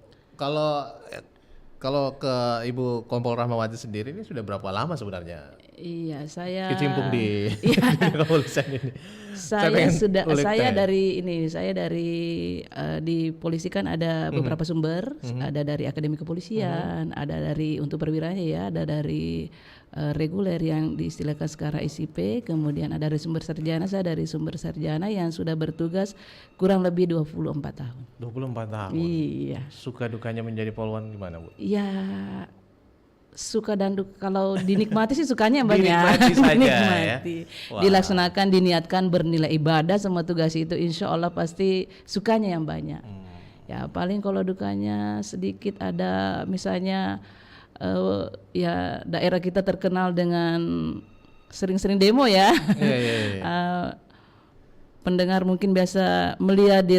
Speaker 4: Kalau ke Ibu Kompol Rahmawati sendiri ini sudah berapa lama sebenarnya?
Speaker 5: Iya, saya
Speaker 4: kecimpung di kepolisian ini.
Speaker 5: Saya dari di polisi kan ada beberapa sumber, ada dari Akademi Kepolisian, ada dari untuk perwiranya ya, ada dari reguler yang diistilahkan sekarang ICP, kemudian ada dari sumber sarjana, saya dari sumber sarjana yang sudah bertugas kurang lebih 24 tahun.
Speaker 4: 24 tahun? Iya. Suka dukanya menjadi Polwan gimana Bu?
Speaker 5: Ya, suka dan duka, kalau dinikmati sih sukanya banyak.
Speaker 4: Dinikmati saja
Speaker 5: Dinikmati.
Speaker 4: ya.
Speaker 5: Dilaksanakan, diniatkan, bernilai ibadah semua tugas itu, insya Allah pasti sukanya yang banyak. Ya paling kalau dukanya sedikit ada, misalnya ya daerah kita terkenal dengan sering-sering demo ya. pendengar mungkin biasa melihat di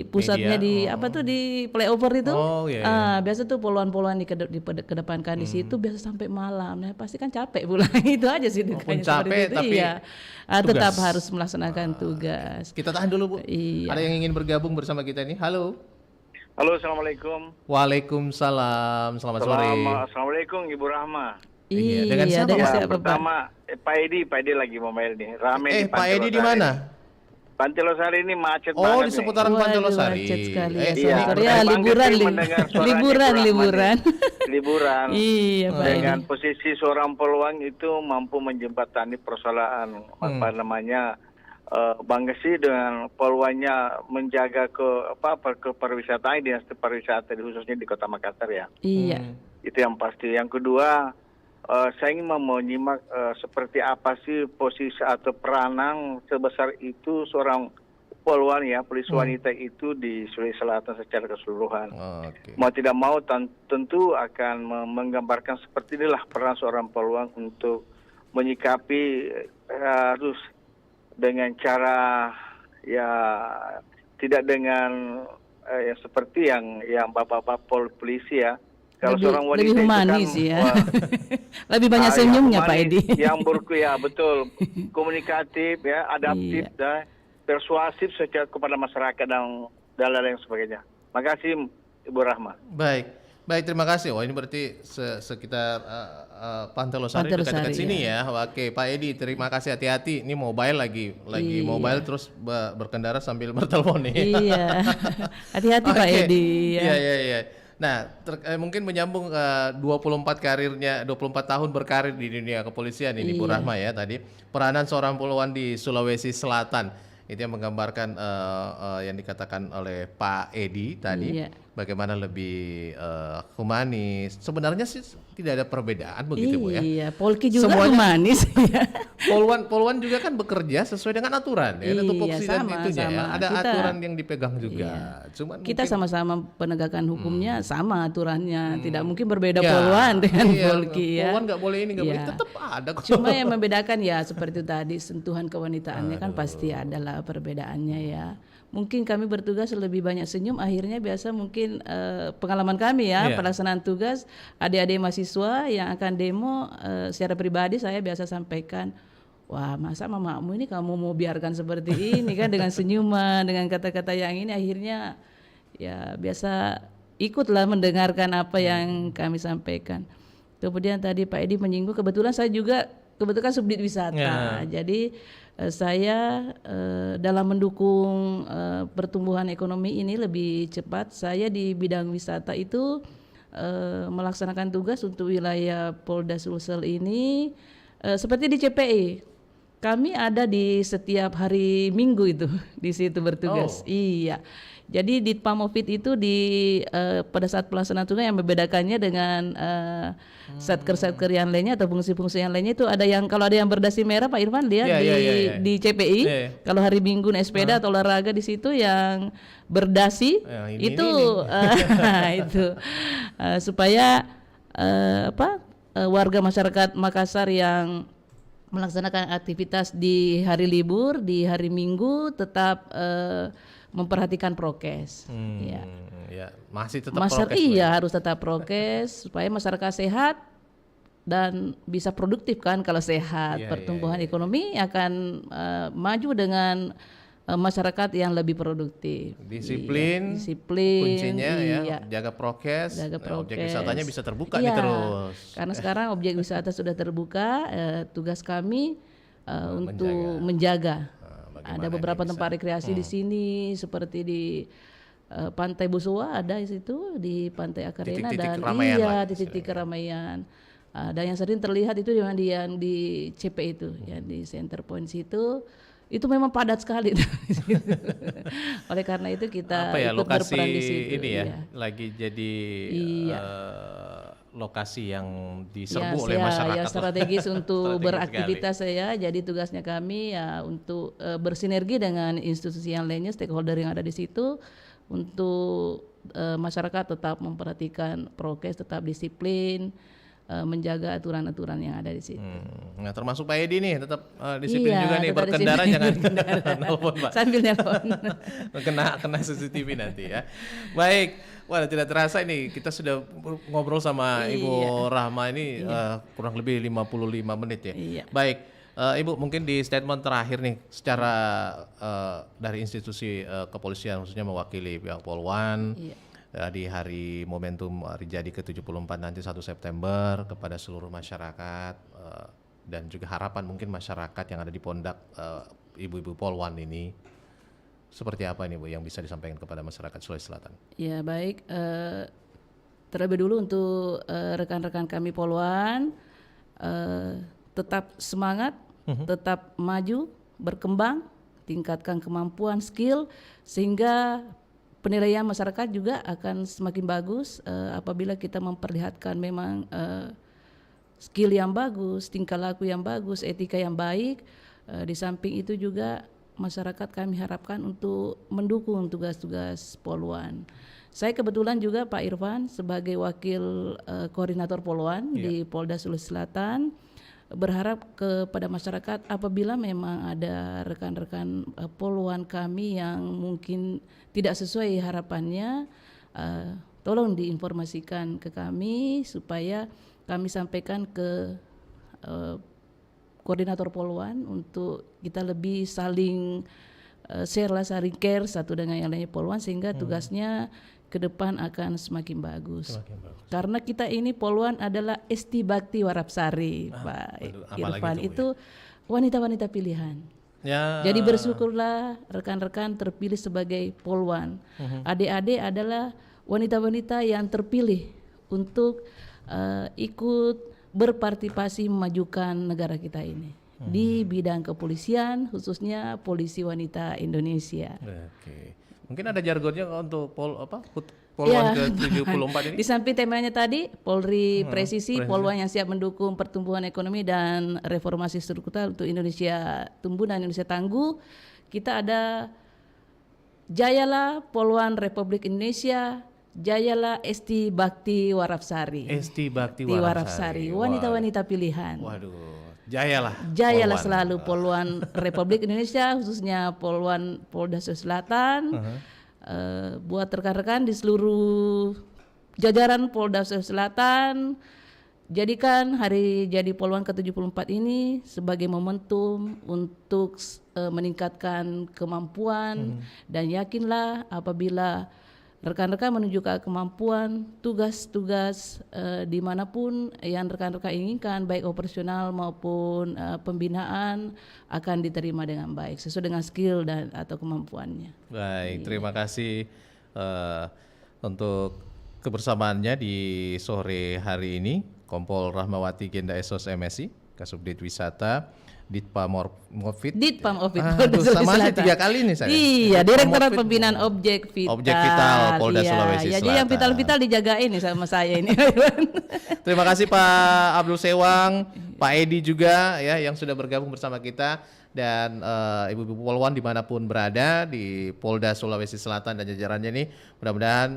Speaker 5: pusatnya
Speaker 4: Media,
Speaker 5: di flyover itu.
Speaker 4: Oh, iya.
Speaker 5: Biasa tuh poluan-poluan kedepankan di situ biasa sampai malam. Nah, pasti kan capek pulang. Itu aja sih dukanya
Speaker 4: capek,
Speaker 5: seperti itu.
Speaker 4: tapi
Speaker 5: Iya. Tetap harus melaksanakan tugas.
Speaker 4: Kita tahan dulu, Bu.
Speaker 5: Iya.
Speaker 4: Ada yang ingin bergabung bersama kita nih? Halo.
Speaker 6: Halo, assalamualaikum.
Speaker 4: Waalaikumsalam. Selamat sore.
Speaker 6: Assalamualaikum Ibu Rahma.
Speaker 4: Iya, dengan siapa,
Speaker 5: dengan
Speaker 4: Pak?
Speaker 5: siapa, Pak?
Speaker 6: Pertama, Pak Edi lagi mau mail nih. Rame di
Speaker 4: Pak
Speaker 6: Pantai
Speaker 4: Edi di
Speaker 6: Losari.
Speaker 4: mana?
Speaker 6: Pantai Losari ini macet
Speaker 4: Oh,
Speaker 6: banget
Speaker 4: di seputaran Pantai
Speaker 5: Waduh,
Speaker 4: Losari.
Speaker 5: macet sekali ya,
Speaker 6: Iya,
Speaker 5: sorry. Ya,
Speaker 6: bangga
Speaker 5: liburan,
Speaker 6: sih mendengar suaranya
Speaker 5: liburan.
Speaker 6: Ibu Rahma nih. Liburan.
Speaker 5: Iya, Pak
Speaker 6: Dengan
Speaker 5: Edi.
Speaker 6: posisi seorang peluang itu mampu menjembatani persoalan bangga sih dengan peluangnya menjaga ke pariwisata dinas pariwisata khususnya di Kota Makassar ya.
Speaker 5: Iya.
Speaker 6: Itu yang pasti. Yang kedua, saya ingin menyimak seperti apa sih posisi atau peranan sebesar itu seorang poluan ya, polisi wanita itu di Sulawesi Selatan secara keseluruhan.
Speaker 4: Oke.
Speaker 6: Mau tidak mau tentu akan menggambarkan seperti inilah peran seorang poluan untuk menyikapi harus dengan cara ya tidak dengan seperti yang bapak-bapak polisi ya. Kalau seorang wanita
Speaker 5: lebih humanis
Speaker 6: itu kan,
Speaker 5: ya. Lebih banyak senyumnya, Pak Edi.
Speaker 6: Yang betul, komunikatif ya, adaptif dan persuasif secara kepada masyarakat dan lain sebagainya. Makasih Ibu Rahma.
Speaker 4: Baik, terima kasih. Oh, ini berarti sekitar Pantai Losari dekat-dekat sini ya. Oke, Pak Edi, terima kasih, hati-hati. Ini mobile lagi mobile terus berkendara sambil bertelepon nih.
Speaker 5: Iya. Hati-hati Pak Edi ya.
Speaker 4: Iya. Nah, mungkin menyambung 24 tahun berkarir di dunia kepolisian ini Bu Rahma ya tadi. Peranan seorang poluan di Sulawesi Selatan. Itu yang menggambarkan yang dikatakan oleh Pak Edi tadi. Bagaimana lebih humanis. Sebenarnya sih tidak ada perbedaan begitu Bu ya.
Speaker 5: Iya, Polki juga
Speaker 4: semuanya,
Speaker 5: humanis ya.
Speaker 4: Poluan juga kan bekerja sesuai dengan aturan ya. Ada tupoksi dan itunya ya. Ada aturan yang dipegang juga. Cuman
Speaker 5: kita
Speaker 4: mungkin,
Speaker 5: sama-sama penegakan hukumnya sama aturannya. Tidak mungkin berbeda poluan dengan Polki ya.
Speaker 4: Poluan nggak boleh ini, nggak boleh, tetap ada kok.
Speaker 5: Cuma yang membedakan ya seperti tadi sentuhan kewanitaannya kan pasti adalah perbedaannya ya. Mungkin kami bertugas lebih banyak senyum, akhirnya biasa mungkin pengalaman kami ya pelaksanaan tugas adik-adik mahasiswa yang akan demo secara pribadi saya biasa sampaikan, wah masa mamamu ini kamu mau biarkan seperti ini kan dengan senyuman, dengan kata-kata yang ini akhirnya ya biasa ikutlah mendengarkan apa yang kami sampaikan. Kemudian tadi Pak Edi menyinggung, kebetulan subdit wisata, jadi saya dalam mendukung pertumbuhan ekonomi ini lebih cepat, saya di bidang wisata itu melaksanakan tugas untuk wilayah Polda Sulsel ini seperti di CPI. Kami ada di setiap hari Minggu itu di situ bertugas. Iya. Jadi di Pamovit itu pada saat pelaksanaan tugas yang membedakannya dengan satker yang lainnya atau fungsi-fungsi yang lainnya itu ada yang kalau ada yang berdasi merah Pak Irfan lihat di CPI. Kalau hari Minggu naik sepeda atau olahraga di situ yang berdasi itu supaya warga masyarakat Makassar yang melaksanakan aktivitas di hari libur, di hari Minggu tetap memperhatikan prokes.
Speaker 4: Ya, masih tetap prokes.
Speaker 5: Iya, harus tetap prokes supaya masyarakat sehat dan bisa produktif kan kalau sehat. Pertumbuhan ekonomi akan maju dengan masyarakat yang lebih produktif.
Speaker 4: Disiplin kuncinya ya, jaga prokes. Objek wisatanya bisa terbuka nih terus.
Speaker 5: Karena sekarang objek wisata sudah terbuka, tugas kami untuk menjaga. Ada beberapa tempat rekreasi di sini seperti di Pantai Busua ada di situ, di Pantai Akarena dan titik-titik keramaian. Dan yang sering terlihat itu yang di CP itu, yang di Center Point situ. Itu memang padat sekali. Oleh karena itu kita ikut
Speaker 4: lokasi
Speaker 5: berperan di situ.
Speaker 4: Ini lagi jadi lokasi yang diserbu oleh masyarakat.
Speaker 5: Yang strategis untuk beraktivitas jadi tugasnya kami ya untuk bersinergi dengan institusi yang lainnya, stakeholder yang ada di situ untuk masyarakat tetap memperhatikan prokes, tetap disiplin. menjaga aturan-aturan yang ada di situ.
Speaker 4: Nah, termasuk Pak Edi nih tetap disiplin juga nih,
Speaker 5: tetap
Speaker 4: berkendara
Speaker 5: disiplin.
Speaker 4: jangan nelpon Pak.
Speaker 5: Sambil nelpon.
Speaker 4: kena CCTV nanti ya. Baik, wah tidak terasa ini kita sudah ngobrol sama Ibu Rahma ini kurang lebih 55 menit ya.
Speaker 5: Iya.
Speaker 4: Baik, Ibu mungkin di statement terakhir nih secara dari institusi kepolisian khususnya mewakili pihak Polwan. Di hari momentum hari jadi ke-74 nanti 1 September kepada seluruh masyarakat dan juga harapan mungkin masyarakat yang ada di Pondak ibu-ibu Polwan ini seperti apa ini Bu yang bisa disampaikan kepada masyarakat Sulawesi Selatan?
Speaker 5: Ya baik, terlebih dulu untuk rekan-rekan kami Polwan tetap semangat, tetap maju, berkembang, tingkatkan kemampuan, skill sehingga penilaian masyarakat juga akan semakin bagus apabila kita memperlihatkan memang skill yang bagus, tingkah laku yang bagus, etika yang baik. Di samping itu juga masyarakat kami harapkan untuk mendukung tugas-tugas Polwan. Saya kebetulan juga Pak Irfan sebagai wakil koordinator Polwan di Polda Sulawesi Selatan berharap kepada masyarakat apabila memang ada rekan-rekan Polwan kami yang mungkin tidak sesuai harapannya, tolong diinformasikan ke kami supaya kami sampaikan ke koordinator Polwan untuk kita lebih saling share lah, saling care satu dengan yang lainnya Polwan sehingga tugasnya ke depan akan semakin bagus. Karena kita ini Polwan adalah Esti Bakti Warapsari, Pak Irfan itu wanita-wanita pilihan.
Speaker 4: Ya.
Speaker 5: Jadi bersyukurlah rekan-rekan terpilih sebagai Polwan. Adik-adik adalah wanita-wanita yang terpilih untuk ikut berpartisipasi memajukan negara kita ini di bidang kepolisian, khususnya Polisi Wanita Indonesia.
Speaker 4: Oke. Mungkin ada jargonnya untuk Polwan ke-74 ini?
Speaker 5: Di samping temanya tadi, Polri Presisi, Polwan yang siap mendukung pertumbuhan ekonomi dan reformasi struktural untuk Indonesia tumbuh dan Indonesia tangguh. Kita ada Jayalah Polwan Republik Indonesia, Jayalah Esti Bakti Warapsari.
Speaker 4: Esti Bakti Warapsari.
Speaker 5: Wanita-wanita pilihan.
Speaker 4: Waduh. Jayalah
Speaker 5: Polwan. Selalu Polwan Republik Indonesia, khususnya Polwan Polda Sulawesi Selatan. Buat rekan-rekan di seluruh jajaran Polda Sulawesi Selatan, jadikan hari jadi Polwan ke-74 ini sebagai momentum untuk meningkatkan kemampuan dan yakinlah apabila rekan-rekan menunjukkan kemampuan, tugas-tugas dimanapun yang rekan-rekan inginkan, baik operasional maupun pembinaan akan diterima dengan baik sesuai dengan skill dan atau kemampuannya.
Speaker 4: Baik, terima kasih untuk kebersamaannya di sore hari ini. Kompol Rahmawati Genda Esos MSI, Kasubdit Wisata, Ditpam Opit. Sama sih 3 kali nih saya.
Speaker 5: Iya, Direktorat Pembinaan Objek Vital.
Speaker 4: Objek Vital Polda Sulawesi Selatan.
Speaker 5: Jadi yang vital-vital dijagain nih sama saya ini.
Speaker 4: Terima kasih Pak Abdul Sewang, Pak Edi juga ya yang sudah bergabung bersama kita dan ibu-ibu Polwan dimanapun berada di Polda Sulawesi Selatan dan jajarannya nih. Mudah-mudahan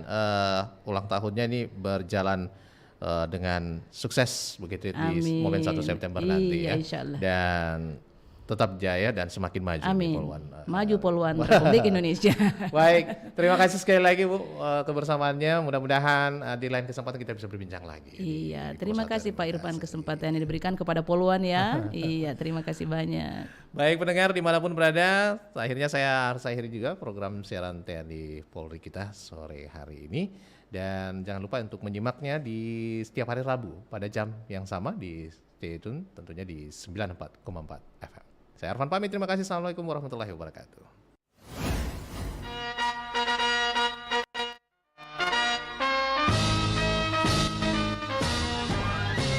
Speaker 4: ulang tahunnya ini berjalan dengan sukses begitu di momen 1 September nanti ya.
Speaker 5: Insyaallah.
Speaker 4: Dan tetap jaya dan semakin maju.
Speaker 5: Amin.
Speaker 4: Polwan.
Speaker 5: Maju Polwan Republik Indonesia.
Speaker 4: Baik, terima kasih sekali lagi Bu kebersamaannya. Mudah-mudahan di lain kesempatan kita bisa berbincang lagi.
Speaker 5: Iya, terima kasih Pak Irfan kesempatan yang diberikan kepada Polwan ya. Iya, terima kasih banyak.
Speaker 4: Baik pendengar dimanapun berada, akhirnya saya harus akhiri juga program siaran TNI Polri kita sore hari ini. Dan jangan lupa untuk menyimaknya di setiap hari Rabu pada jam yang sama di stay tune tentunya di 94,4 FM. Saya Arfan pamit, terima kasih. Assalamualaikum warahmatullahi wabarakatuh.